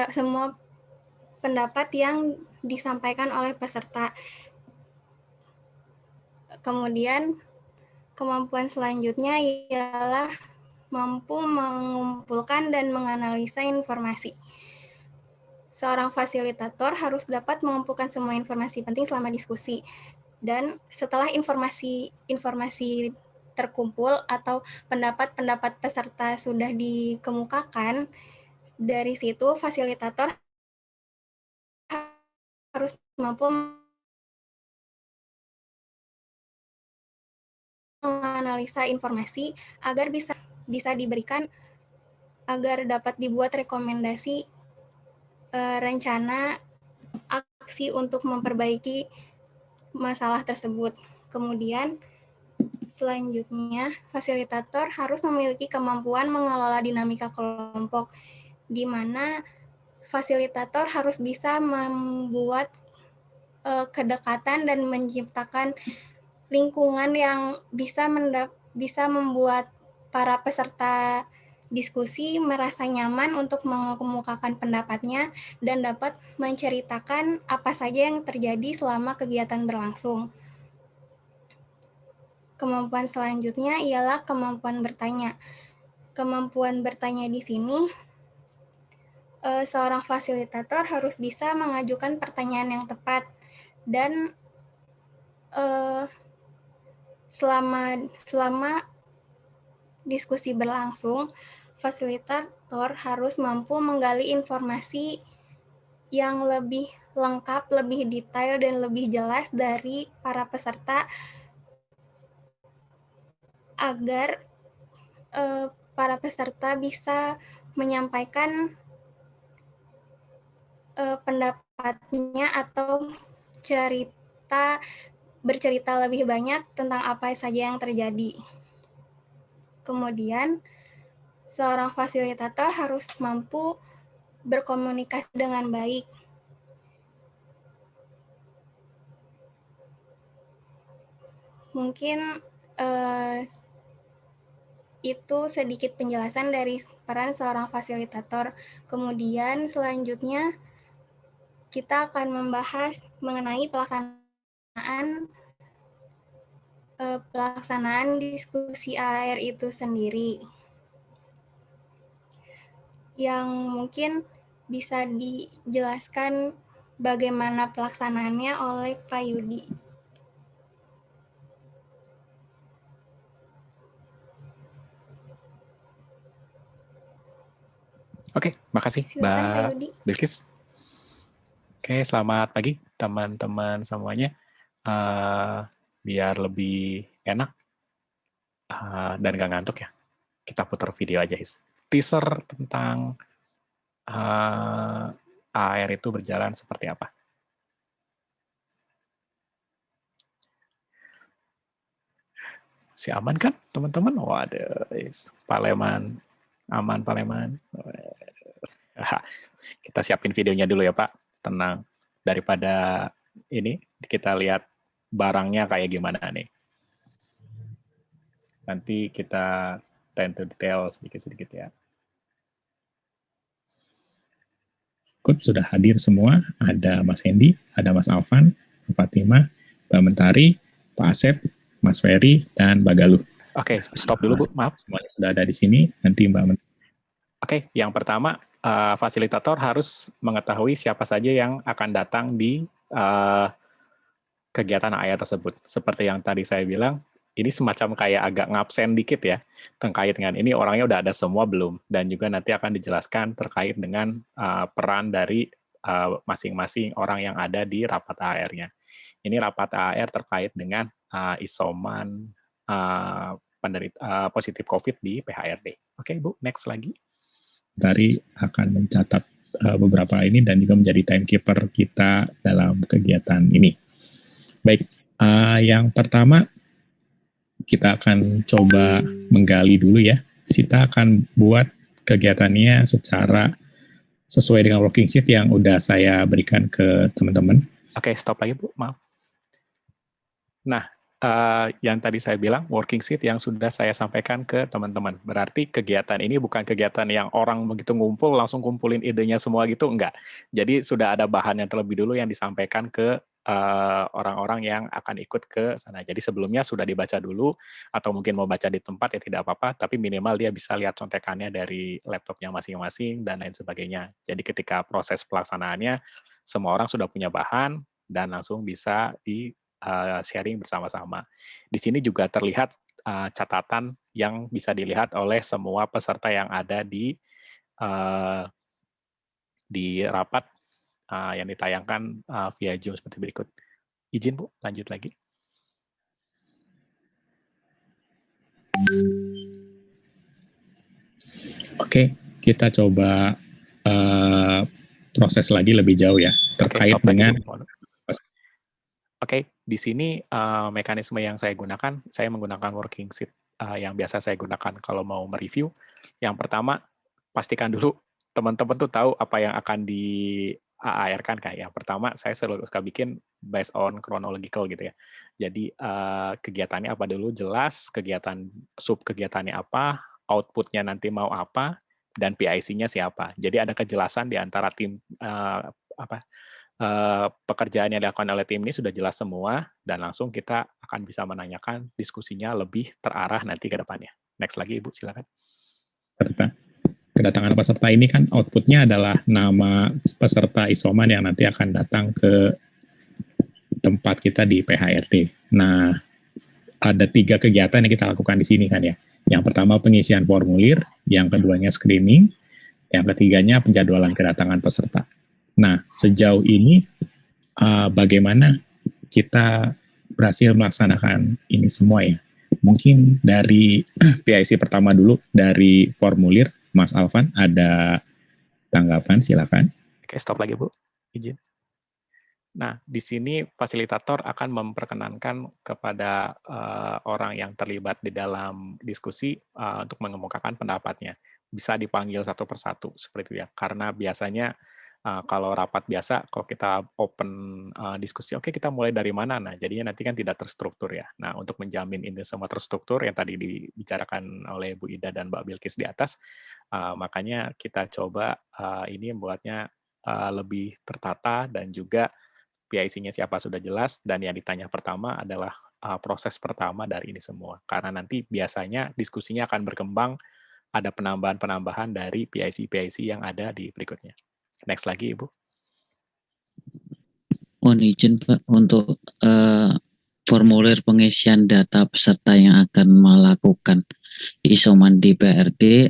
semua pendapat yang disampaikan oleh peserta. Kemudian, kemampuan selanjutnya ialah mampu mengumpulkan dan menganalisa informasi. Seorang fasilitator harus dapat mengumpulkan semua informasi penting selama diskusi. Dan setelah informasi terkumpul atau pendapat-pendapat peserta sudah dikemukakan, dari situ fasilitator harus mampu menganalisa informasi agar bisa diberikan, agar dapat dibuat rekomendasi rencana aksi untuk memperbaiki masalah tersebut. Kemudian selanjutnya, fasilitator harus memiliki kemampuan mengelola dinamika kelompok, di mana fasilitator harus bisa membuat kedekatan dan menciptakan lingkungan yang bisa membuat para peserta diskusi merasa nyaman untuk mengemukakan pendapatnya dan dapat menceritakan apa saja yang terjadi selama kegiatan berlangsung. Kemampuan selanjutnya ialah kemampuan bertanya. Kemampuan bertanya di sini, seorang fasilitator harus bisa mengajukan pertanyaan yang tepat dan selama diskusi berlangsung, fasilitator harus mampu menggali informasi yang lebih lengkap, lebih detail, dan lebih jelas dari para peserta agar para peserta bisa menyampaikan pendapatnya atau bercerita lebih banyak tentang apa saja yang terjadi. Kemudian, seorang fasilitator harus mampu berkomunikasi dengan baik. Mungkin itu sedikit penjelasan dari peran seorang fasilitator. Kemudian selanjutnya kita akan membahas mengenai pelaksanaan diskusi AR itu sendiri. Yang mungkin bisa dijelaskan bagaimana pelaksanaannya oleh Pak Yudi. Oke, makasih Silakan, Pak Mbak Yudi. Bilkis. Oke, selamat pagi teman-teman semuanya. Biar lebih enak dan nggak ngantuk ya, kita putar video aja, His. Teaser tentang AR itu berjalan seperti apa. Si aman kan, teman-teman? Waduh, Pak Leman. Aman, Pak Leman. Kita siapin videonya dulu ya, Pak. Tenang. Daripada ini, kita lihat barangnya kayak gimana nih. Nanti kita tend to detail sedikit-sedikit ya. Good, sudah hadir semua. Ada Mas Hendy, ada Mas Alvan, Mbak Fatima, Mbak Mentari, Pak Asep, Mas Ferry, dan Mbak Galuh. Oke, stop dulu Bu, maaf. Semuanya sudah ada di sini. Nanti Mbak Mentari. Oke, yang pertama, fasilitator harus mengetahui siapa saja yang akan datang di kegiatan AR tersebut. Seperti yang tadi saya bilang, ini semacam kayak agak ngabsen dikit ya, terkait dengan ini orangnya udah ada semua belum, dan juga nanti akan dijelaskan terkait dengan peran dari masing-masing orang yang ada di rapat AR-nya. Ini rapat AR terkait dengan isoman penderita positif COVID di PHRD. Oke, Bu, next lagi. Tari akan mencatat beberapa ini dan juga menjadi timekeeper kita dalam kegiatan ini. Baik, yang pertama kita akan coba menggali dulu ya. Kita akan buat kegiatannya secara sesuai dengan working sheet yang udah saya berikan ke teman-teman. Oke, stop lagi Bu, maaf. Nah, yang tadi saya bilang, working sheet yang sudah saya sampaikan ke teman-teman. Berarti kegiatan ini bukan kegiatan yang orang begitu ngumpul, langsung kumpulin idenya semua gitu, enggak. Jadi sudah ada bahan yang terlebih dulu yang disampaikan ke orang-orang yang akan ikut ke sana. Jadi sebelumnya sudah dibaca dulu, atau mungkin mau baca di tempat ya tidak apa-apa, tapi minimal dia bisa lihat contekannya dari laptopnya masing-masing, dan lain sebagainya. Jadi ketika proses pelaksanaannya, semua orang sudah punya bahan, dan langsung bisa di sharing bersama-sama. Di sini juga terlihat catatan yang bisa dilihat oleh semua peserta yang ada di rapat yang ditayangkan via Zoom seperti berikut. Izin Bu, lanjut lagi. Oke, kita coba proses lagi lebih jauh ya, terkait dengan Oke, di sini mekanisme yang saya gunakan, saya menggunakan working sheet yang biasa saya gunakan kalau mau mereview. Yang pertama, pastikan dulu teman-teman tuh tahu apa yang akan di AR-kan. Kayak yang pertama, saya selalu suka bikin based on chronological gitu ya. Jadi kegiatannya apa dulu, jelas, sub kegiatannya apa, output-nya nanti mau apa, dan PIC-nya siapa. Jadi ada kejelasan di antara tim pekerjaan yang dilakukan oleh tim ini sudah jelas semua, dan langsung kita akan bisa menanyakan diskusinya lebih terarah nanti ke depannya. Next lagi, Ibu, silakan. Serta kedatangan peserta ini kan outputnya adalah nama peserta isoman yang nanti akan datang ke tempat kita di PHRD. Nah, ada 3 kegiatan yang kita lakukan di sini kan ya. Yang pertama pengisian formulir, yang keduanya screening, yang ketiganya penjadwalan kedatangan peserta. Nah, sejauh ini bagaimana kita berhasil melaksanakan ini semua ya? Mungkin dari PIC pertama dulu, dari formulir, Mas Alvan, ada tanggapan, silakan. Oke, stop lagi, Bu. Izin. Nah, di sini fasilitator akan memperkenankan kepada orang yang terlibat di dalam diskusi untuk mengemukakan pendapatnya. Bisa dipanggil satu persatu, seperti itu ya. Karena biasanya kalau rapat biasa, kalau kita open diskusi, oke kita mulai dari mana? Nah, jadinya nanti kan tidak terstruktur ya. Nah, untuk menjamin ini semua terstruktur yang tadi dibicarakan oleh Bu Ida dan Mbak Bilkis di atas, makanya kita coba ini membuatnya lebih tertata dan juga PIC-nya siapa sudah jelas, dan yang ditanya pertama adalah proses pertama dari ini semua. Karena nanti biasanya diskusinya akan berkembang, ada penambahan-penambahan dari PIC-PIC yang ada di berikutnya. Next lagi, Ibu. Mohon izin, Pak, untuk formulir pengisian data peserta yang akan melakukan isoman di PRD,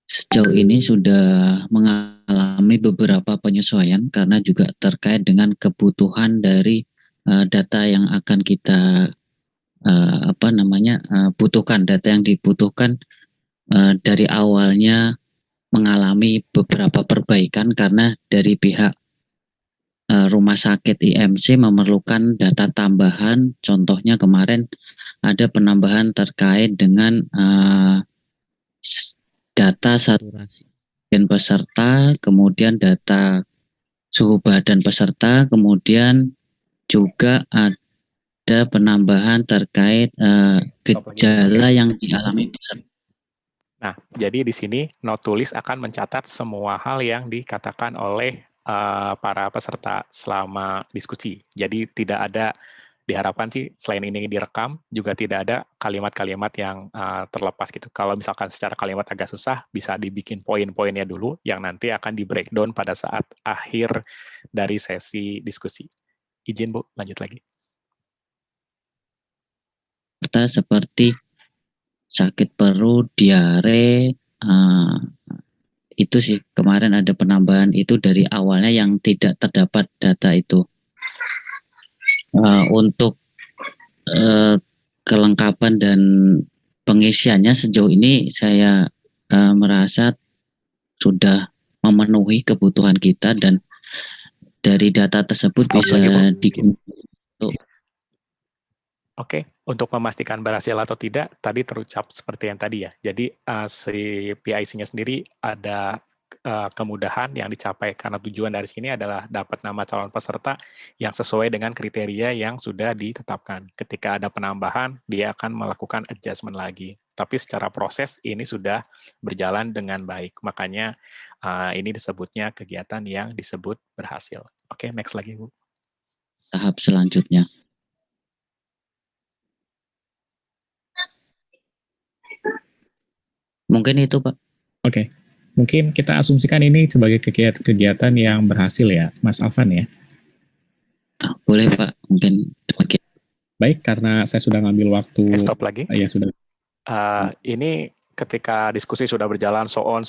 sejauh ini sudah mengalami beberapa penyesuaian karena juga terkait dengan kebutuhan dari data yang akan kita butuhkan, data yang dibutuhkan dari awalnya mengalami beberapa perbaikan karena dari pihak rumah sakit IMC memerlukan data tambahan. Contohnya kemarin ada penambahan terkait dengan data saturasi dan peserta, kemudian data suhu badan peserta, kemudian juga ada penambahan terkait gejala yang dialami peserta. Nah, jadi di sini note tulis akan mencatat semua hal yang dikatakan oleh para peserta selama diskusi. Jadi tidak ada, diharapkan sih selain ini direkam, juga tidak ada kalimat-kalimat yang terlepas gitu. Kalau misalkan secara kalimat agak susah, bisa dibikin poin-poinnya dulu, yang nanti akan di breakdown pada saat akhir dari sesi diskusi. Izin, Bu, lanjut lagi. Seperti sakit perut, diare, itu sih kemarin ada penambahan itu dari awalnya yang tidak terdapat data itu. Untuk kelengkapan dan pengisiannya sejauh ini saya merasa sudah memenuhi kebutuhan kita, dan dari data tersebut bisa digunakan. Oke, untuk memastikan berhasil atau tidak, tadi terucap seperti yang tadi ya. Jadi si PIC-nya sendiri ada kemudahan yang dicapai karena tujuan dari sini adalah dapat nama calon peserta yang sesuai dengan kriteria yang sudah ditetapkan. Ketika ada penambahan, dia akan melakukan adjustment lagi. Tapi secara proses ini sudah berjalan dengan baik. Makanya ini disebutnya kegiatan yang disebut berhasil. Oke, next lagi, Bu. Tahap selanjutnya. Mungkin itu, Pak. Oke. Mungkin kita asumsikan ini sebagai kegiatan yang berhasil ya, Mas Alvan ya? Boleh, Pak. Mungkin demikian. Baik, karena saya sudah ngambil waktu. Stop lagi. Ya, sudah. Ini ketika diskusi sudah berjalan so on,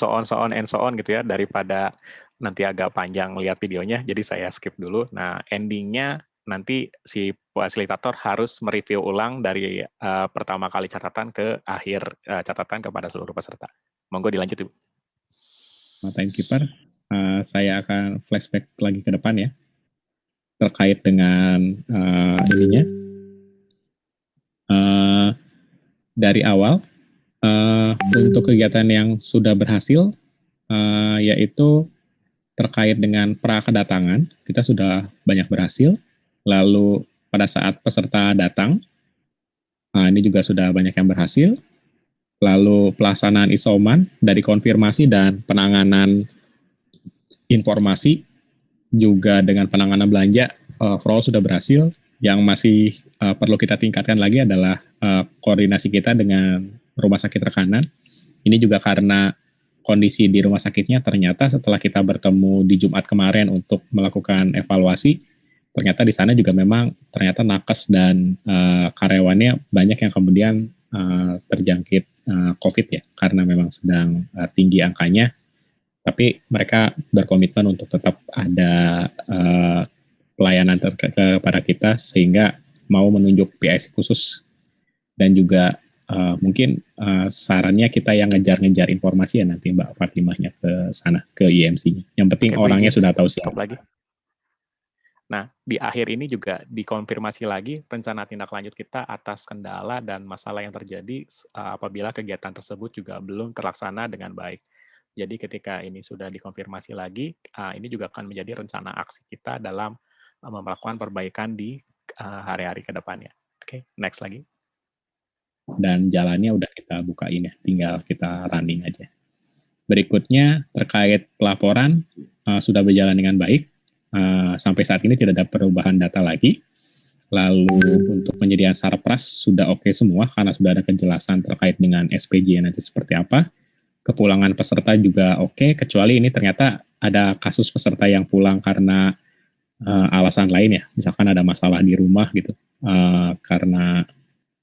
and so on gitu ya, daripada nanti agak panjang lihat videonya, jadi saya skip dulu. Nah, endingnya nanti si fasilitator harus mereview ulang dari pertama kali catatan ke akhir catatan kepada seluruh peserta. Monggo dilanjut, Ibu. Timekeeper, saya akan flashback lagi ke depan ya, terkait dengan ininya. Dari awal, untuk kegiatan yang sudah berhasil, yaitu terkait dengan pra-kedatangan, kita sudah banyak berhasil. Lalu pada saat peserta datang, ini juga sudah banyak yang berhasil. Lalu pelaksanaan isoman dari konfirmasi dan penanganan informasi juga dengan penanganan belanja overall sudah berhasil. Yang masih perlu kita tingkatkan lagi adalah koordinasi kita dengan rumah sakit rekanan. Ini juga karena kondisi di rumah sakitnya ternyata setelah kita bertemu di Jumat kemarin untuk melakukan evaluasi, ternyata di sana juga memang ternyata nakes dan karyawannya banyak yang kemudian terjangkit COVID ya, karena memang sedang tinggi angkanya. Tapi mereka berkomitmen untuk tetap ada pelayanan kepada kita sehingga mau menunjuk PIC khusus dan juga mungkin sarannya kita yang ngejar-ngejar informasi ya nanti Mbak Fatimahnya ke sana, ke IMC-nya. Yang penting orangnya sudah tahu siapa. Lagi. Nah, di akhir ini juga dikonfirmasi lagi rencana tindak lanjut kita atas kendala dan masalah yang terjadi apabila kegiatan tersebut juga belum terlaksana dengan baik. Jadi ketika ini sudah dikonfirmasi lagi, ini juga akan menjadi rencana aksi kita dalam melakukan perbaikan di hari-hari ke depannya. Oke, next lagi. Dan jalannya udah kita bukain ya, tinggal kita running aja. Berikutnya terkait pelaporan sudah berjalan dengan baik. Sampai saat ini tidak ada perubahan data lagi. Lalu untuk penyediaan sarpras sudah oke semua karena sudah ada kejelasan terkait dengan SPJ nanti seperti apa. Kepulangan peserta juga oke, kecuali ini ternyata ada kasus peserta yang pulang karena alasan lain ya, misalkan ada masalah di rumah gitu, karena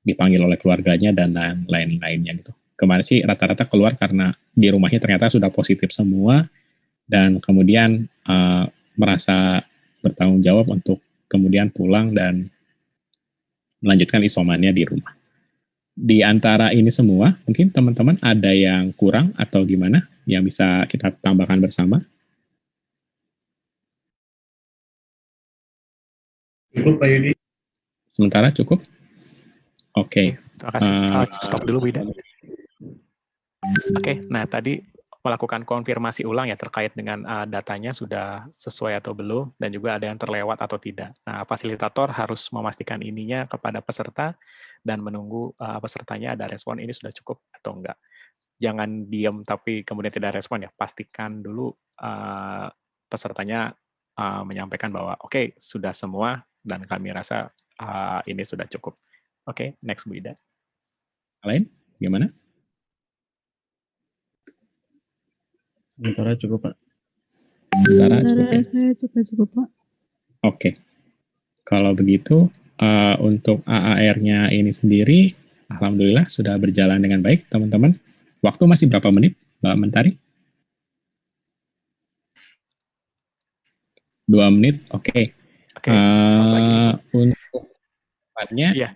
dipanggil oleh keluarganya dan lain-lainnya gitu. Kemarin sih rata-rata keluar karena di rumahnya ternyata sudah positif semua dan kemudian merasa bertanggung jawab untuk kemudian pulang dan melanjutkan isomannya di rumah. Di antara ini semua, mungkin teman-teman ada yang kurang atau gimana yang bisa kita tambahkan bersama? Cukup Pak Yudi. Sementara cukup? Oke. Terima kasih. Stop dulu, Wida. Oke, nah tadi melakukan konfirmasi ulang ya terkait dengan datanya sudah sesuai atau belum, dan juga ada yang terlewat atau tidak. Nah, fasilitator harus memastikan ininya kepada peserta dan menunggu pesertanya ada respon ini sudah cukup atau enggak. Jangan diam tapi kemudian tidak respon ya, pastikan dulu pesertanya menyampaikan bahwa oke, sudah semua dan kami rasa ini sudah cukup. Oke, next Bu Ida. Lain, gimana? Sementara cukup Pak. Sementara cukup ya? Saya cukup Pak. Oke. Kalau begitu, untuk AAR-nya ini sendiri, alhamdulillah sudah berjalan dengan baik, teman-teman. Waktu masih berapa menit, Mbak Mentari? 2 menit, oke. Untuk depannya, iya.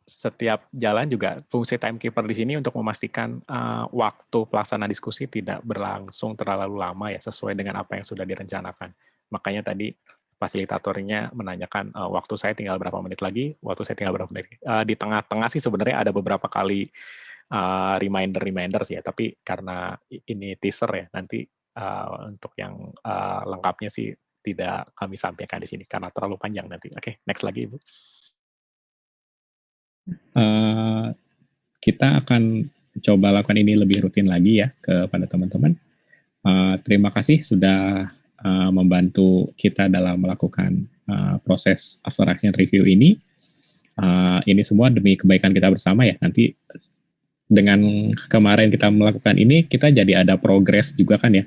Setiap jalan juga fungsi timekeeper di sini untuk memastikan waktu pelaksana diskusi tidak berlangsung terlalu lama ya, sesuai dengan apa yang sudah direncanakan. Makanya tadi fasilitatornya menanyakan waktu saya tinggal berapa menit lagi, waktu saya tinggal berapa menit. Di tengah-tengah sih sebenarnya ada beberapa kali reminder sih ya, tapi karena ini teaser ya, nanti untuk yang lengkapnya sih tidak kami sampaikan di sini karena terlalu panjang nanti. Oke, next lagi Ibu. Kita akan coba lakukan ini lebih rutin lagi ya kepada teman-teman. Terima kasih sudah membantu kita dalam melakukan proses after action review ini. Ini semua demi kebaikan kita bersama ya. Nanti dengan kemarin kita melakukan ini, kita jadi ada progres juga kan ya,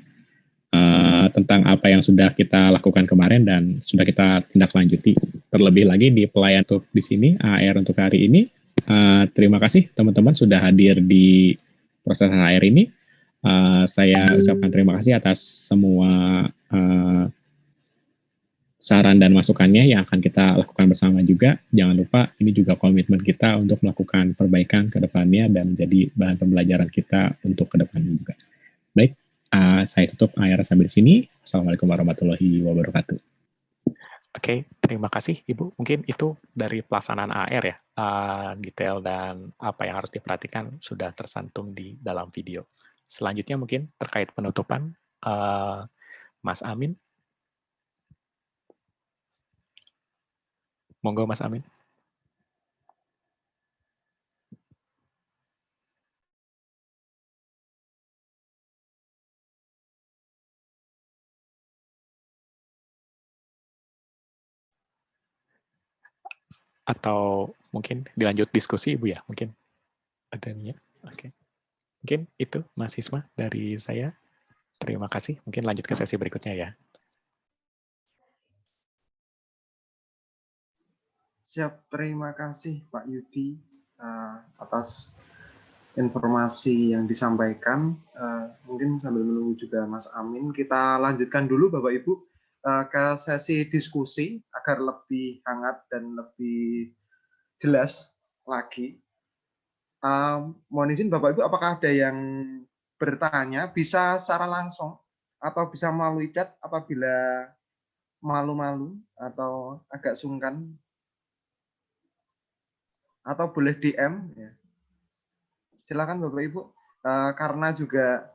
tentang apa yang sudah kita lakukan kemarin dan sudah kita tindak lanjuti. Terlebih lagi di pelayan untuk di sini, AR untuk hari ini. Terima kasih teman-teman sudah hadir di proses AR ini. Saya ucapkan terima kasih atas semua saran dan masukannya yang akan kita lakukan bersama juga. Jangan lupa ini juga komitmen kita untuk melakukan perbaikan ke depannya dan menjadi bahan pembelajaran kita untuk ke depannya juga. Baik, saya tutup AR sampai di sini. Assalamualaikum warahmatullahi wabarakatuh. Oke, terima kasih Ibu. Mungkin itu dari pelaksanaan AR ya, detail dan apa yang harus diperhatikan sudah tersantum di dalam video. Selanjutnya mungkin terkait penutupan, Mas Amin. Monggo Mas Amin. Atau mungkin dilanjut diskusi Ibu ya? Mungkin ada nih ya? Oke. Mungkin itu Mas Isma dari saya. Terima kasih. Mungkin lanjut ke sesi berikutnya ya. Siap, terima kasih Pak Yudi atas informasi yang disampaikan. Mungkin sambil menunggu juga Mas Amin, kita lanjutkan dulu Bapak Ibu ke sesi diskusi agar lebih hangat dan lebih jelas lagi. Mohon izin Bapak Ibu, apakah ada yang bertanya bisa secara langsung atau bisa melalui chat apabila malu-malu atau agak sungkan, atau boleh DM ya. Silakan Bapak Ibu, karena juga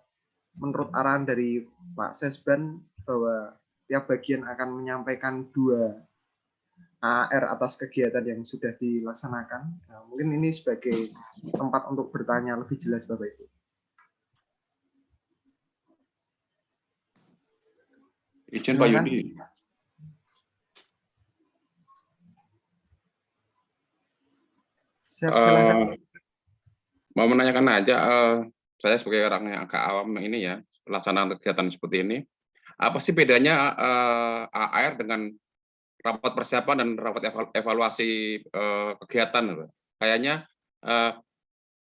menurut arahan dari Pak Sesban bahwa tiap bagian akan menyampaikan 2 AR atas kegiatan yang sudah dilaksanakan. Nah, mungkin ini sebagai tempat untuk bertanya lebih jelas Bapak Ibu. Izin Pak Yudi. Silakan. Mau menanyakan aja, saya sebagai orang yang agak awam ini ya, pelaksanaan kegiatan seperti ini, apa sih bedanya AR dengan rapat persiapan dan rapat evaluasi kegiatan? Kayaknya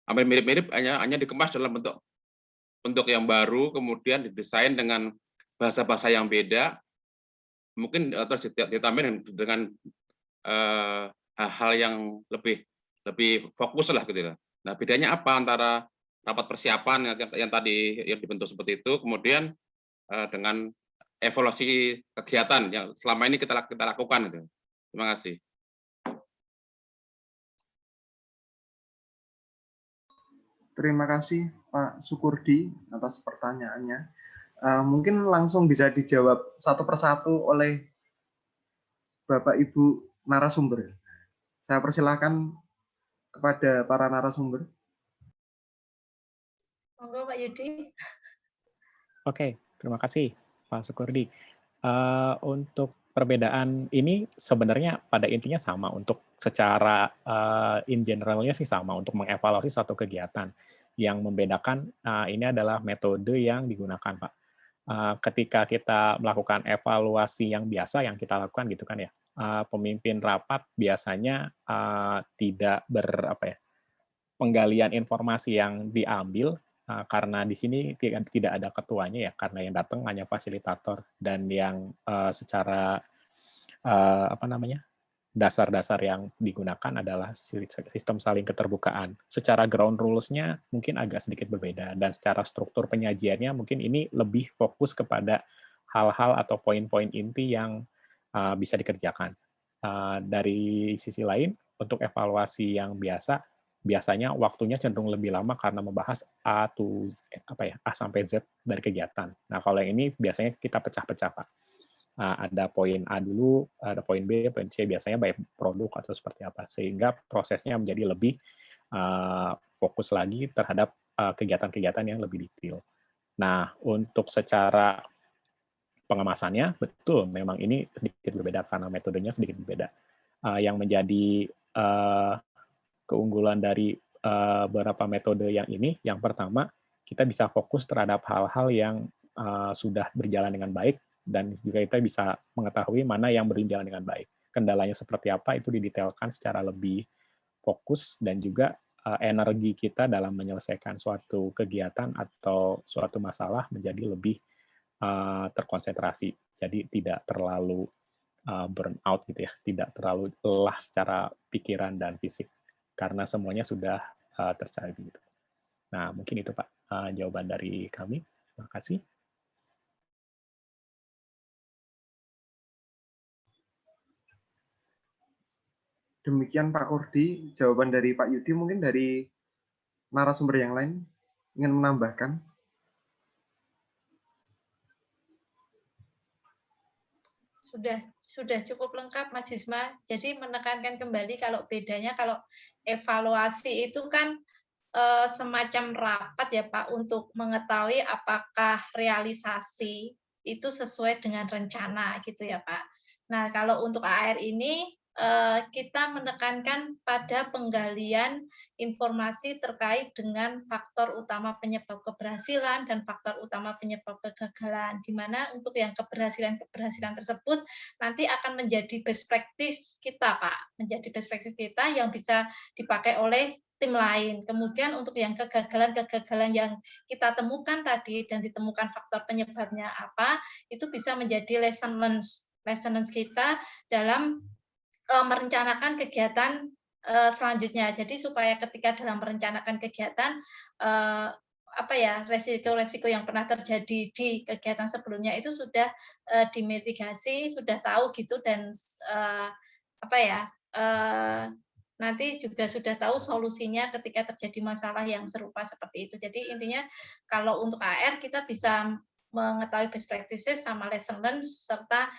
hampir mirip-mirip, hanya dikemas dalam bentuk yang baru, kemudian didesain dengan bahasa-bahasa yang beda, mungkin terus ditambah dengan hal-hal yang lebih fokus lah gitu ya. Nah, bedanya apa antara rapat persiapan yang tadi yang dibentuk seperti itu, kemudian dengan evaluasi kegiatan yang selama ini kita lakukan gitu. Terima kasih. Terima kasih Pak Sukurdi atas pertanyaannya. Mungkin langsung bisa dijawab satu persatu oleh Bapak Ibu narasumber. Saya persilahkan kepada para narasumber. Monggo Pak Yudi. Oke, terima kasih Pak Sukurdi. Untuk perbedaan ini sebenarnya pada intinya sama, untuk secara in generalnya sih sama, untuk mengevaluasi satu kegiatan. Yang membedakan ini adalah metode yang digunakan, Pak. Ketika kita melakukan evaluasi yang biasa yang kita lakukan gitu kan ya, pemimpin rapat biasanya tidak penggalian informasi yang diambil, karena di sini tidak ada ketuanya ya, karena yang datang hanya fasilitator, dan yang secara dasar-dasar yang digunakan adalah sistem saling keterbukaan. Secara ground rules-nya mungkin agak sedikit berbeda, dan secara struktur penyajiannya mungkin ini lebih fokus kepada hal-hal atau poin-poin inti yang bisa dikerjakan. Dari sisi lain, untuk evaluasi yang biasanya waktunya cenderung lebih lama karena membahas A sampai Z dari kegiatan. Nah, kalau yang ini biasanya kita pecah-pecah, Pak. Ada poin A dulu, ada poin B, poin C, biasanya by produk atau seperti apa, sehingga prosesnya menjadi lebih fokus lagi terhadap kegiatan-kegiatan yang lebih detail. Nah, untuk secara pengemasannya, betul, memang ini sedikit berbeda karena metodenya sedikit berbeda. Yang menjadi keunggulan dari beberapa metode yang ini, yang pertama, kita bisa fokus terhadap hal-hal yang sudah berjalan dengan baik, dan juga kita bisa mengetahui mana yang berjalan dengan baik. Kendalanya seperti apa itu didetailkan secara lebih fokus, dan juga energi kita dalam menyelesaikan suatu kegiatan atau suatu masalah menjadi lebih terkonsentrasi. Jadi tidak terlalu burn out gitu ya, tidak terlalu lelah secara pikiran dan fisik, karena semuanya sudah tercapai gitu. Nah, mungkin itu Pak jawaban dari kami. Terima kasih. Demikian Pak Kurdi, jawaban dari Pak Yudi. Mungkin dari narasumber yang lain ingin menambahkan. Sudah cukup lengkap Mas Isma. Jadi menekankan kembali kalau bedanya, kalau evaluasi itu kan semacam rapat ya Pak, untuk mengetahui apakah realisasi itu sesuai dengan rencana gitu ya Pak. Nah, kalau untuk AR ini kita menekankan pada penggalian informasi terkait dengan faktor utama penyebab keberhasilan dan faktor utama penyebab kegagalan, di mana untuk yang keberhasilan tersebut nanti akan menjadi best practice kita, Pak, menjadi best practice kita yang bisa dipakai oleh tim lain. Kemudian untuk yang kegagalan-kegagalan yang kita temukan tadi dan ditemukan faktor penyebabnya apa, itu bisa menjadi lesson learned kita dalam merencanakan kegiatan selanjutnya. Jadi supaya ketika dalam merencanakan kegiatan resiko-resiko yang pernah terjadi di kegiatan sebelumnya itu sudah dimitigasi, sudah tahu gitu, dan nanti juga sudah tahu solusinya ketika terjadi masalah yang serupa seperti itu. Jadi intinya kalau untuk AR kita bisa mengetahui best practices sama lesson learned serta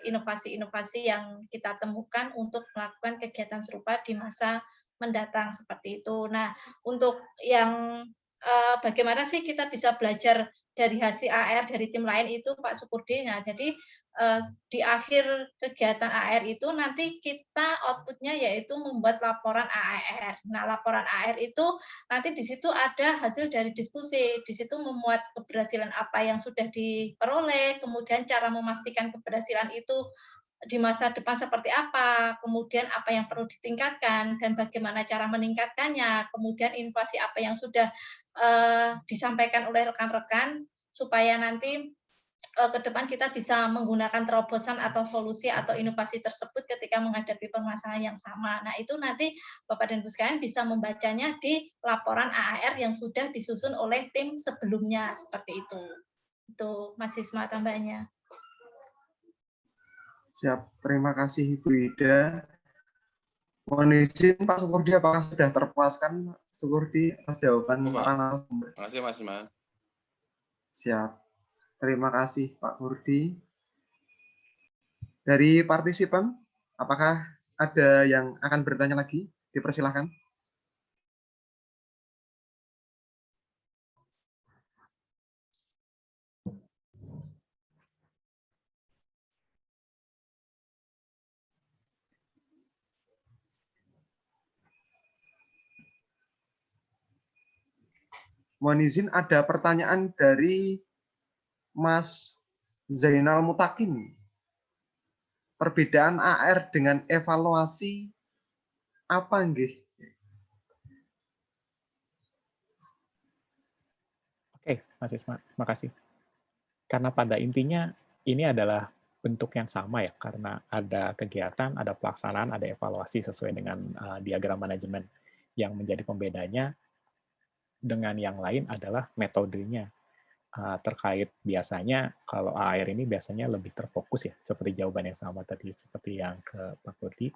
inovasi-inovasi yang kita temukan untuk melakukan kegiatan serupa di masa mendatang seperti itu. Nah, untuk yang bagaimana sih kita bisa belajar dari hasil AR dari tim lain itu Pak Sukurdi. Nah, jadi di akhir kegiatan AR itu nanti kita outputnya yaitu membuat laporan AR. Nah, laporan AR itu nanti di situ ada hasil dari diskusi. Di situ memuat keberhasilan apa yang sudah diperoleh, kemudian cara memastikan keberhasilan itu di masa depan seperti apa, kemudian apa yang perlu ditingkatkan, dan bagaimana cara meningkatkannya, kemudian inovasi apa yang sudah disampaikan oleh rekan-rekan, supaya nanti ke depan kita bisa menggunakan terobosan atau solusi atau inovasi tersebut ketika menghadapi permasalahan yang sama. Nah, itu nanti Bapak dan Ibu sekalian bisa membacanya di laporan AAR yang sudah disusun oleh tim sebelumnya, seperti itu. Itu Mas Isma tambahnya. Siap, terima kasih Ibu Ida. Mohon izin Pak Sukurdi, apakah sudah terpuaskan Sukurdi atas jawaban para narasumber? Terima kasih Mas Isma. Siap, terima kasih Pak Kurdi. Dari partisipan, apakah ada yang akan bertanya lagi? Dipersilahkan. Mohon izin, ada pertanyaan dari Mas Zainal Mutakin. Perbedaan AR dengan evaluasi apa nggih? Oke, Mas Isma, makasih. Karena pada intinya ini adalah bentuk yang sama ya, karena ada kegiatan, ada pelaksanaan, ada evaluasi sesuai dengan diagram manajemen. Yang menjadi pembedanya dengan yang lain adalah metodenya. Terkait biasanya kalau AR ini biasanya lebih terfokus ya, seperti jawaban yang sama tadi, seperti yang ke Pak Kurdi.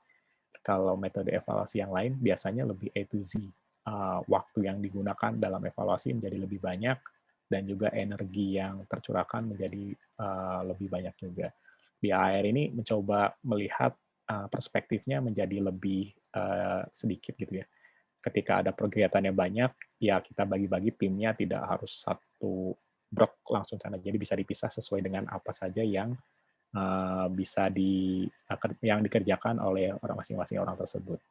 Kalau metode evaluasi yang lain biasanya lebih A to Z. Waktu yang digunakan dalam evaluasi menjadi lebih banyak, dan juga energi yang tercurahkan menjadi lebih banyak juga. Di AR ini mencoba melihat perspektifnya menjadi lebih sedikit gitu ya. Ketika ada kegiatan yang banyak, ya kita bagi-bagi timnya, tidak harus satu brok langsung sana. Jadi bisa dipisah sesuai dengan apa saja yang bisa yang dikerjakan oleh masing-masing orang tersebut.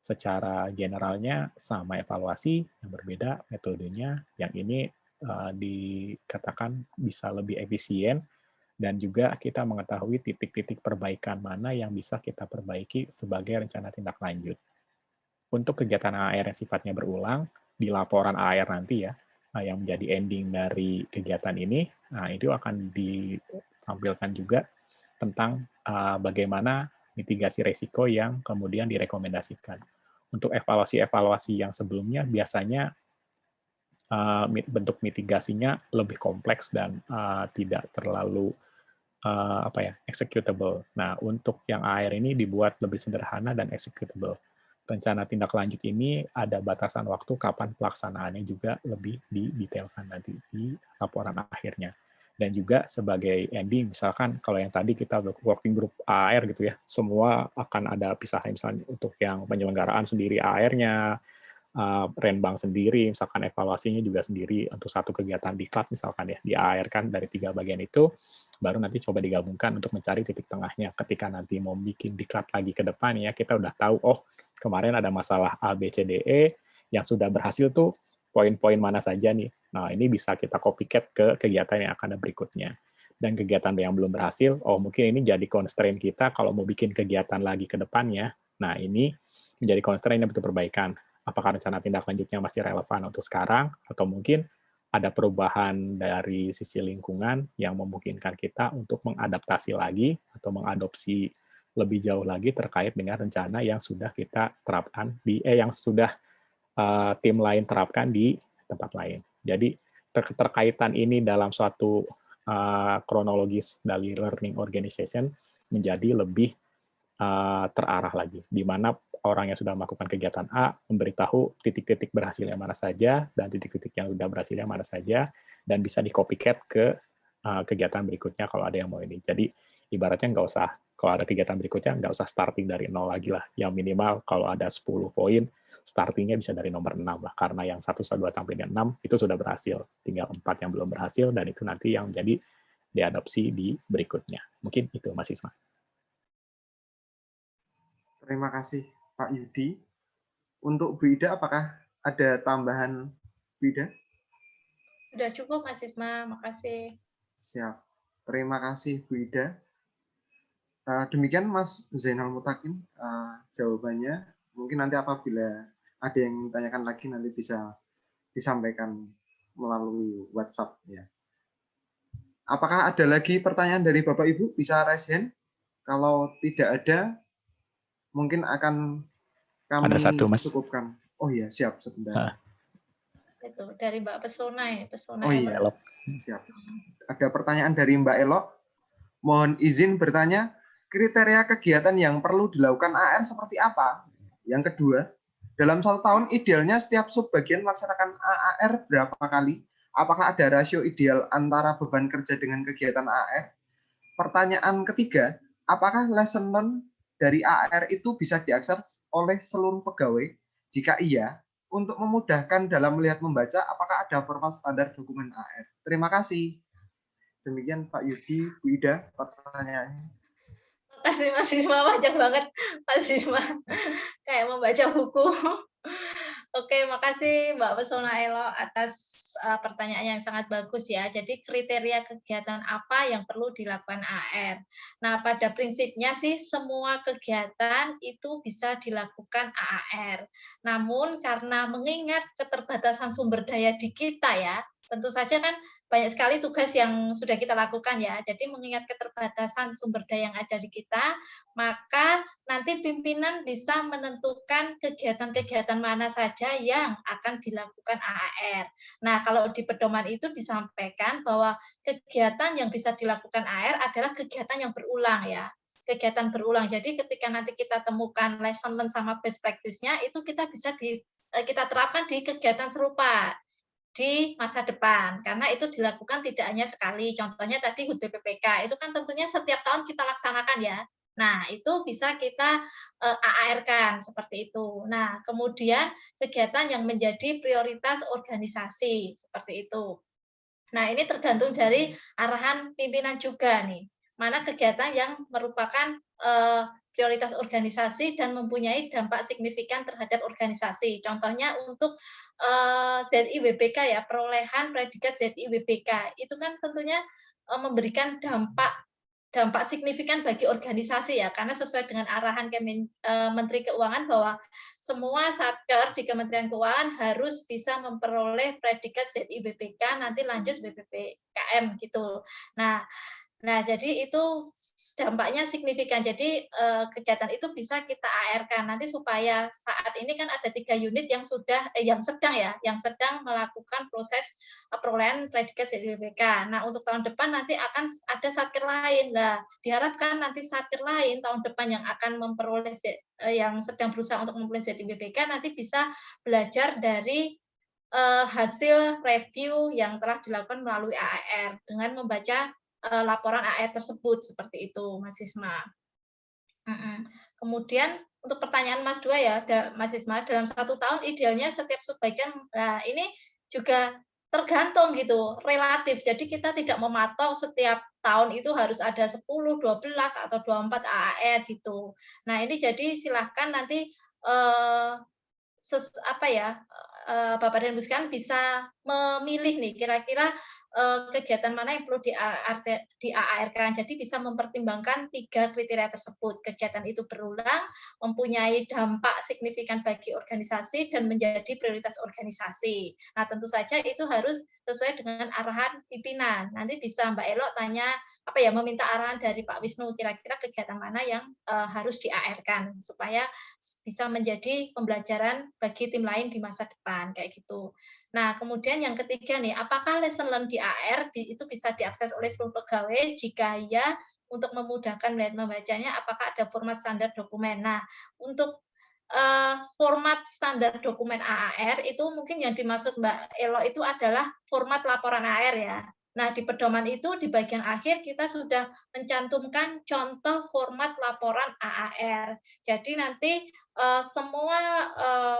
Secara generalnya sama evaluasi, yang berbeda metodenya. Yang ini dikatakan bisa lebih efisien, dan juga kita mengetahui titik-titik perbaikan mana yang bisa kita perbaiki sebagai rencana tindak lanjut. Untuk kegiatan AR yang sifatnya berulang, di laporan AR nanti ya, yang menjadi ending dari kegiatan ini, nah itu akan ditampilkan juga tentang bagaimana mitigasi risiko yang kemudian direkomendasikan. Untuk evaluasi-evaluasi yang sebelumnya, biasanya bentuk mitigasinya lebih kompleks dan tidak terlalu executable. Nah, untuk yang AR ini dibuat lebih sederhana dan executable. Rencana tindak lanjut ini ada batasan waktu kapan pelaksanaannya juga lebih didetailkan nanti di laporan akhirnya. Dan juga sebagai ending, misalkan kalau yang tadi kita working group AR gitu ya, semua akan ada pisahnya, misalnya untuk yang penyelenggaraan sendiri AR-nya, Renbang sendiri, misalkan evaluasinya juga sendiri untuk satu kegiatan di KLAT misalkan ya, di AR kan dari 3 bagian itu, baru nanti coba digabungkan untuk mencari titik tengahnya. Ketika nanti mau bikin diklat lagi ke depan ya, kita udah tahu, oh kemarin ada masalah A, B, C, D, E, yang sudah berhasil tuh poin-poin mana saja nih. Nah, ini bisa kita copycat ke kegiatan yang akan ada berikutnya. Dan kegiatan yang belum berhasil, oh mungkin ini jadi constraint kita kalau mau bikin kegiatan lagi ke depannya. Nah, ini menjadi constraint yang butuh perbaikan. Apakah rencana tindak lanjutnya masih relevan untuk sekarang, atau mungkin ada perubahan dari sisi lingkungan yang memungkinkan kita untuk mengadaptasi lagi atau mengadopsi lebih jauh lagi terkait dengan rencana yang sudah kita terapkan yang sudah tim lain terapkan di tempat lain. Jadi terkaitan ini dalam suatu kronologis dari learning organization menjadi lebih terarah lagi, di mana orang yang sudah melakukan kegiatan A memberitahu titik-titik berhasilnya mana saja dan titik-titik yang sudah berhasilnya mana saja, dan bisa di copycat ke kegiatan berikutnya kalau ada yang mau ini. Jadi ibaratnya nggak usah, kalau ada kegiatan berikutnya nggak usah starting dari nol lagi lah. Yang minimal kalau ada 10 poin, startingnya bisa dari nomor 6 lah, karena yang 1, 2 sampai dengan 6 itu sudah berhasil. Tinggal 4 yang belum berhasil, dan itu nanti yang jadi diadopsi di berikutnya. Mungkin itu Mas Isma. Terima kasih Pak Yudi. Untuk Bu Ida, apakah ada tambahan Bu Ida? Sudah cukup Mas Isma, makasih. Siap. Terima kasih Bu Ida. Demikian Mas Zainal Mutakin jawabannya. Mungkin nanti apabila ada yang ditanyakan lagi nanti bisa disampaikan melalui WhatsApp ya. Apakah ada lagi pertanyaan dari Bapak Ibu? Bisa raise hand. Kalau tidak ada, mungkin akan kami ada satu, Mas. cukupkan. Oh iya, siap sebentar. Itu dari Mbak Pesona ya, Pesona. Oh iya, siap. Ada pertanyaan dari Mbak Elok. Mohon izin bertanya, kriteria kegiatan yang perlu dilakukan AR seperti apa? Yang kedua, dalam 1 tahun idealnya setiap subbagian melaksanakan AR berapa kali? Apakah ada rasio ideal antara beban kerja dengan kegiatan AR? Pertanyaan ketiga, apakah lesson learn dari AR itu bisa diakses oleh seluruh pegawai? Jika iya, untuk memudahkan dalam melihat membaca, apakah ada format standar dokumen AR? Terima kasih. Demikian Pak Yudi, Bu Ida, pertanyaannya. Terima kasih Mas Isma, panjang banget Mas Isma. Kayak membaca buku. Oke, makasih Mbak Pesona Elo atas pertanyaan yang sangat bagus ya. Jadi kriteria kegiatan apa yang perlu dilakukan AR? Nah, pada prinsipnya sih semua kegiatan itu bisa dilakukan AR. Namun karena mengingat keterbatasan sumber daya di kita ya, tentu saja kan banyak sekali tugas yang sudah kita lakukan ya. Jadi mengingat keterbatasan sumber daya yang ada di kita, maka nanti pimpinan bisa menentukan kegiatan-kegiatan mana saja yang akan dilakukan AR. Nah, kalau di pedoman itu disampaikan bahwa kegiatan yang bisa dilakukan AR adalah kegiatan yang berulang ya. Kegiatan berulang. Jadi ketika nanti kita temukan lesson learn sama best practice-nya, itu kita bisa kita terapkan di kegiatan serupa di masa depan, karena itu dilakukan tidak hanya sekali. Contohnya tadi HUT BPPK, itu kan tentunya setiap tahun kita laksanakan ya. Nah, itu bisa kita AR-kan seperti itu. Nah, kemudian kegiatan yang menjadi prioritas organisasi seperti itu. Nah, ini tergantung dari arahan pimpinan juga nih. Mana kegiatan yang merupakan prioritas organisasi dan mempunyai dampak signifikan terhadap organisasi. Contohnya untuk ZIWBK ya, perolehan predikat ZIWBK. Itu kan tentunya memberikan dampak signifikan bagi organisasi ya, karena sesuai dengan arahan Menteri Keuangan bahwa semua satker di Kementerian Keuangan harus bisa memperoleh predikat ZIWBK, nanti lanjut BPPKM gitu. Nah, jadi itu dampaknya signifikan. Jadi kegiatan itu bisa kita AR-kan nanti supaya saat ini kan ada 3 unit yang sedang melakukan proses perolehan predikat ZIWBK. Nah, untuk tahun depan nanti akan ada satker lain. Nah, diharapkan nanti satker lain tahun depan yang akan memperoleh yang sedang berusaha untuk memperoleh ZIWBK nanti bisa belajar dari hasil review yang telah dilakukan melalui AR dengan membaca laporan AR tersebut seperti itu, Mas Isma. Kemudian untuk pertanyaan Mas 2 ya, Mas Isma, dalam 1 tahun idealnya setiap subbagian, nah ini juga tergantung gitu, relatif. Jadi kita tidak mematok setiap tahun itu harus ada 10, 12 atau 24 AAR gitu. Nah, ini jadi silahkan nanti Bapak dan Ibu sekalian bisa memilih nih kira-kira kegiatan mana yang perlu di AAR-kan. Jadi bisa mempertimbangkan 3 kriteria tersebut. Kegiatan itu berulang, mempunyai dampak signifikan bagi organisasi dan menjadi prioritas organisasi. Nah, tentu saja itu harus sesuai dengan arahan pimpinan. Nanti bisa Mbak Elo tanya meminta arahan dari Pak Wisnu kira-kira kegiatan mana yang harus di AR-kan supaya bisa menjadi pembelajaran bagi tim lain di masa depan kayak gitu. Nah, kemudian yang ketiga nih, apakah lesson learn di AR itu bisa diakses oleh seluruh pegawai? Jika ya, untuk memudahkan melihat membacanya, apakah ada format standar dokumen? Nah, untuk format standar dokumen AAR itu mungkin yang dimaksud Mbak Elo itu adalah format laporan AR ya. Nah, di pedoman itu di bagian akhir kita sudah mencantumkan contoh format laporan AAR. Jadi nanti semua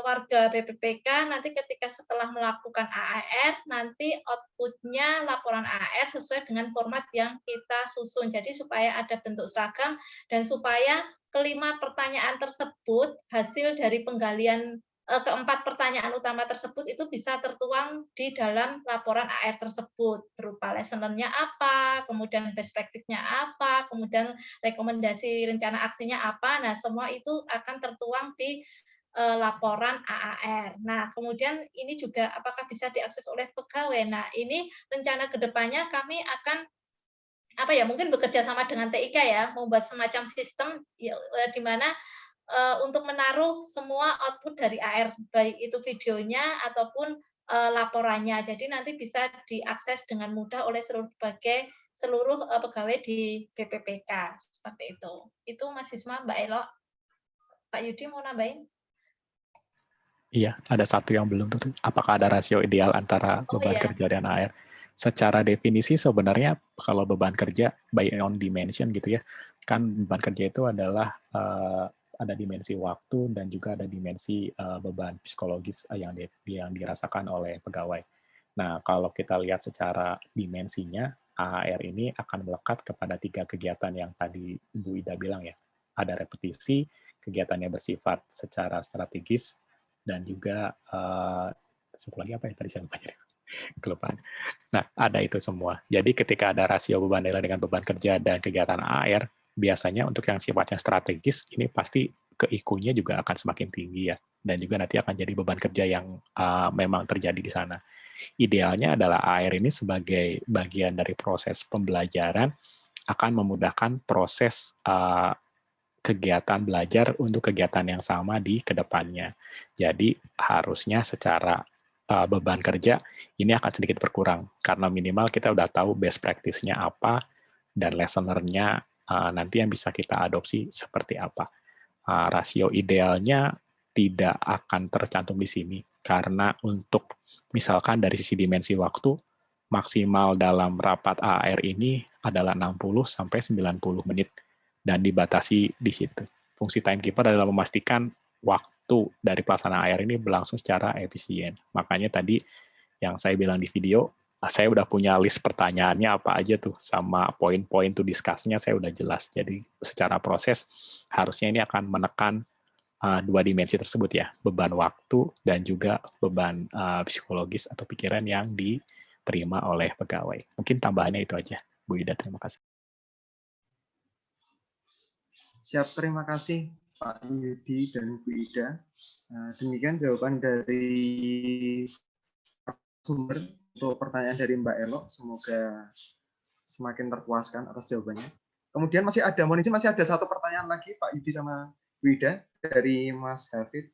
warga BPPK nanti ketika setelah melakukan AAR, nanti output-nya laporan AAR sesuai dengan format yang kita susun. Jadi supaya ada bentuk seragam dan supaya kelima pertanyaan tersebut hasil dari penggalian keempat pertanyaan utama tersebut itu bisa tertuang di dalam laporan AR tersebut berupa lesson learn-nya apa, kemudian best practice-nya apa, kemudian rekomendasi rencana aksinya apa. Nah, semua itu akan tertuang di laporan AAR. Nah, kemudian ini juga apakah bisa diakses oleh pegawai. Nah, ini rencana kedepannya kami akan mungkin bekerja sama dengan TIK ya, membuat semacam sistem di mana untuk menaruh semua output dari AR, baik itu videonya ataupun laporannya. Jadi nanti bisa diakses dengan mudah oleh seluruh pegawai di BPPK seperti itu. Itu Mas Isma, Mbak Elo, Pak Yudi mau nambahin? Iya, ada satu yang belum tuh. Apakah ada rasio ideal antara beban kerja dan AR? Secara definisi sebenarnya kalau beban kerja by on dimension gitu ya, kan beban kerja itu adalah ada dimensi waktu dan juga ada dimensi beban psikologis yang dirasakan oleh pegawai. Nah, kalau kita lihat secara dimensinya, AAR ini akan melekat kepada 3 kegiatan yang tadi Bu Ida bilang ya. Ada repetisi, kegiatannya bersifat secara strategis, dan juga satu lagi apa ya tadi saya lupa jadi kelupaan. Nah, ada itu semua. Jadi ketika ada rasio beban nilai dengan beban kerja dan kegiatan AAR, biasanya untuk yang sifatnya strategis, ini pasti ke-IQ-nya juga akan semakin tinggi ya. Dan juga nanti akan jadi beban kerja yang memang terjadi di sana. Idealnya adalah AAR ini sebagai bagian dari proses pembelajaran akan memudahkan proses kegiatan belajar untuk kegiatan yang sama di kedepannya. Jadi harusnya secara beban kerja ini akan sedikit berkurang karena minimal kita udah tahu best practice-nya apa dan lesson learn-nya nanti yang bisa kita adopsi seperti apa. Rasio idealnya tidak akan tercantum di sini karena untuk misalkan dari sisi dimensi waktu maksimal dalam rapat AAR ini adalah 60 sampai 90 menit dan dibatasi di situ. Fungsi timekeeper adalah memastikan waktu dari pelaksanaan AAR ini berlangsung secara efisien. Makanya tadi yang saya bilang di video, saya udah punya list pertanyaannya apa aja tuh, sama poin-poin to discuss-nya saya udah jelas. Jadi secara proses harusnya ini akan menekan 2 dimensi tersebut ya, beban waktu dan juga beban psikologis atau pikiran yang diterima oleh pegawai. Mungkin tambahannya itu aja, Bu Ida. Terima kasih. Siap, terima kasih Pak Yudi dan Bu Ida. Demikian jawaban dari sumber untuk pertanyaan dari Mbak Elo. Semoga semakin terpuaskan atas jawabannya. Kemudian masih ada satu pertanyaan lagi Pak Yudi sama Bu Ida dari Mas Hafid.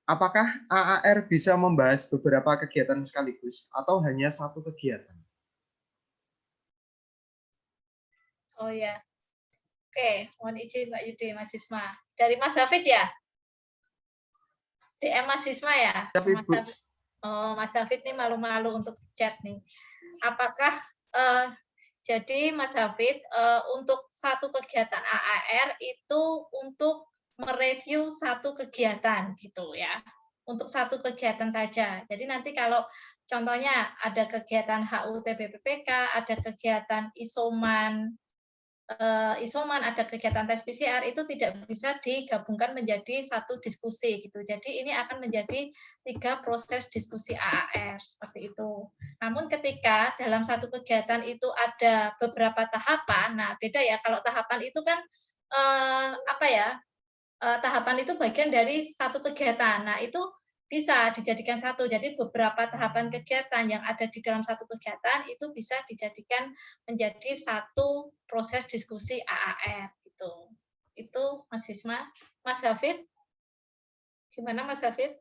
Apakah AAR bisa membahas beberapa kegiatan sekaligus atau hanya satu kegiatan? Oh ya. Oke, mohon izin Mbak Yudi, Mas Isma. Dari Mas Hafid ya? DM Mas Isma ya? Mas Hafid. Oh, Mas Hafid nih malu-malu untuk chat nih. Apakah jadi Mas Hafid untuk satu kegiatan AAR itu untuk mereview satu kegiatan gitu ya. untuk satu kegiatan saja. Jadi nanti kalau contohnya ada kegiatan HUT BPPK, ada kegiatan isoman, ada kegiatan tes PCR, itu tidak bisa digabungkan menjadi satu diskusi gitu. Jadi ini akan menjadi 3 proses diskusi AAR seperti itu. Namun ketika dalam satu kegiatan itu ada beberapa tahapan, nah beda ya, kalau tahapan itu kan tahapan itu bagian dari satu kegiatan. Nah itu bisa dijadikan satu. Jadi beberapa tahapan kegiatan yang ada di dalam satu kegiatan itu bisa dijadikan menjadi satu proses diskusi AAR gitu. Itu Mas Isma. Mas Hafid? Gimana Mas Hafid?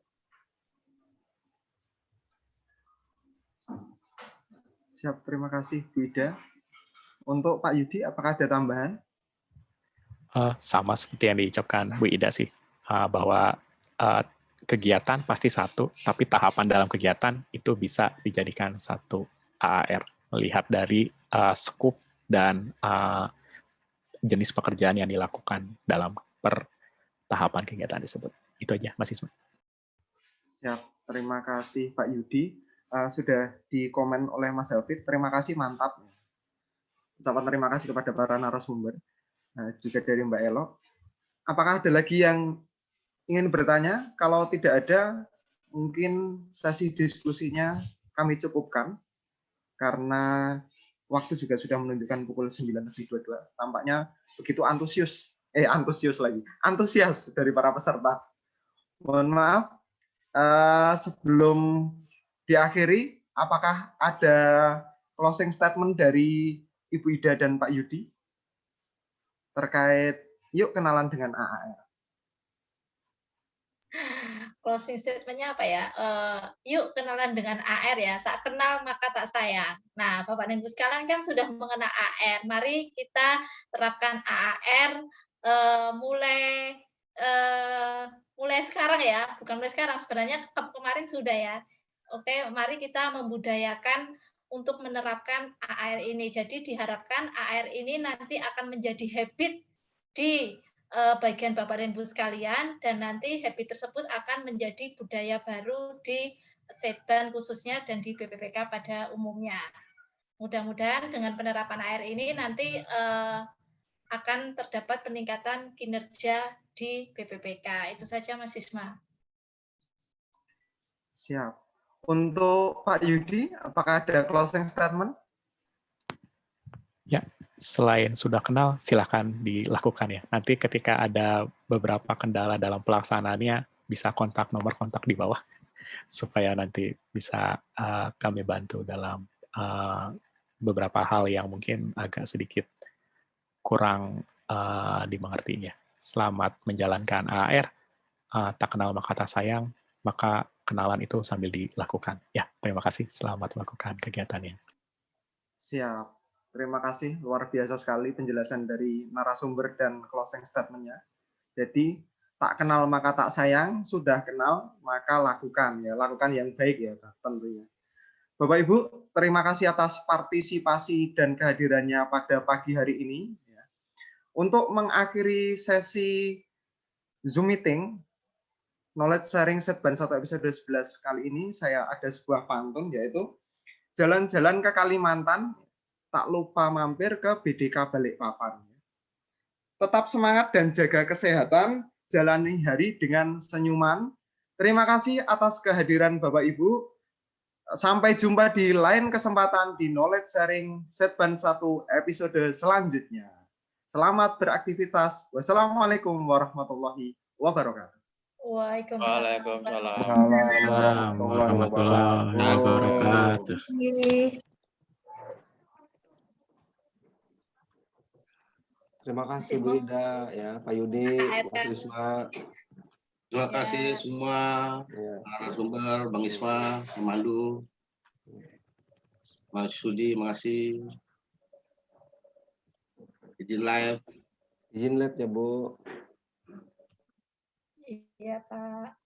Siap, terima kasih Bu Ida. Untuk Pak Yudi, apakah ada tambahan? Sama seperti yang diucapkan Bu Ida sih, bahwa kegiatan pasti satu, tapi tahapan dalam kegiatan itu bisa dijadikan satu AAR, melihat dari skup dan jenis pekerjaan yang dilakukan dalam per tahapan kegiatan tersebut. Itu aja, Mas Isma. Siap, terima kasih Pak Yudi. Sudah dikomen oleh Mas Hafid, terima kasih, mantap. Ucapan terima kasih kepada para narasumber, juga dari Mbak Elo. Apakah ada lagi yang ingin bertanya? Kalau tidak ada, mungkin sesi diskusinya kami cukupkan, karena waktu juga sudah menunjukkan pukul 9:22. Tampaknya begitu antusias dari para peserta. Mohon maaf, sebelum diakhiri, apakah ada closing statement dari Ibu Ida dan Pak Yudi terkait yuk kenalan dengan AAR? Closing statement-nya apa ya? Yuk kenalan dengan AR ya. Tak kenal maka tak sayang. Nah, Bapak dan Ibu sekalian kan sudah mengenal AR. Mari kita terapkan AR mulai sekarang ya. Bukan mulai sekarang, sebenarnya kemarin sudah ya. Oke, mari kita membudayakan untuk menerapkan AR ini. Jadi diharapkan AR ini nanti akan menjadi habit di bagian Bapak dan Ibu sekalian, dan nanti habit tersebut akan menjadi budaya baru di Setban khususnya dan di BPPK pada umumnya. Mudah-mudahan dengan penerapan AR ini nanti akan terdapat peningkatan kinerja di BPPK. Itu saja Mas Isma. Siap. Untuk Pak Yudi, apakah ada closing statement? Ya, selain sudah kenal, silahkan dilakukan ya. Nanti ketika ada beberapa kendala dalam pelaksanaannya, bisa kontak nomor kontak di bawah, supaya nanti bisa kami bantu dalam beberapa hal yang mungkin agak sedikit kurang dimengertinya. Selamat menjalankan AAR, tak kenal maka tak sayang, maka kenalan itu sambil dilakukan. Ya, terima kasih. Selamat melakukan kegiatannya. Siap. Terima kasih, luar biasa sekali penjelasan dari narasumber dan closing statement-nya. Jadi, tak kenal maka tak sayang, sudah kenal maka lakukan ya, lakukan yang baik ya tentunya. Bapak Ibu, terima kasih atas partisipasi dan kehadirannya pada pagi hari ini. Ya. Untuk mengakhiri sesi Zoom meeting Knowledge Sharing Setban 1 episode 11 kali ini, saya ada sebuah pantun, yaitu jalan-jalan ke Kalimantan, tak lupa mampir ke BDK Balikpapan. Tetap semangat dan jaga kesehatan, jalani hari dengan senyuman. Terima kasih atas kehadiran Bapak Ibu. Sampai jumpa di lain kesempatan di Knowledge Sharing Setban 1 episode selanjutnya. Selamat beraktivitas. Wassalamualaikum warahmatullahi wabarakatuh. Waalaikumsalam warahmatullahi wabarakatuh. Terima kasih Bu Ida, ya Pak Yudi, Mas Isma. Terima kasih semua narasumber, Bang Isma, Bang Mandu, Mas Sudi, makasih. Izin live. Izin live ya Bu. Iya Pak.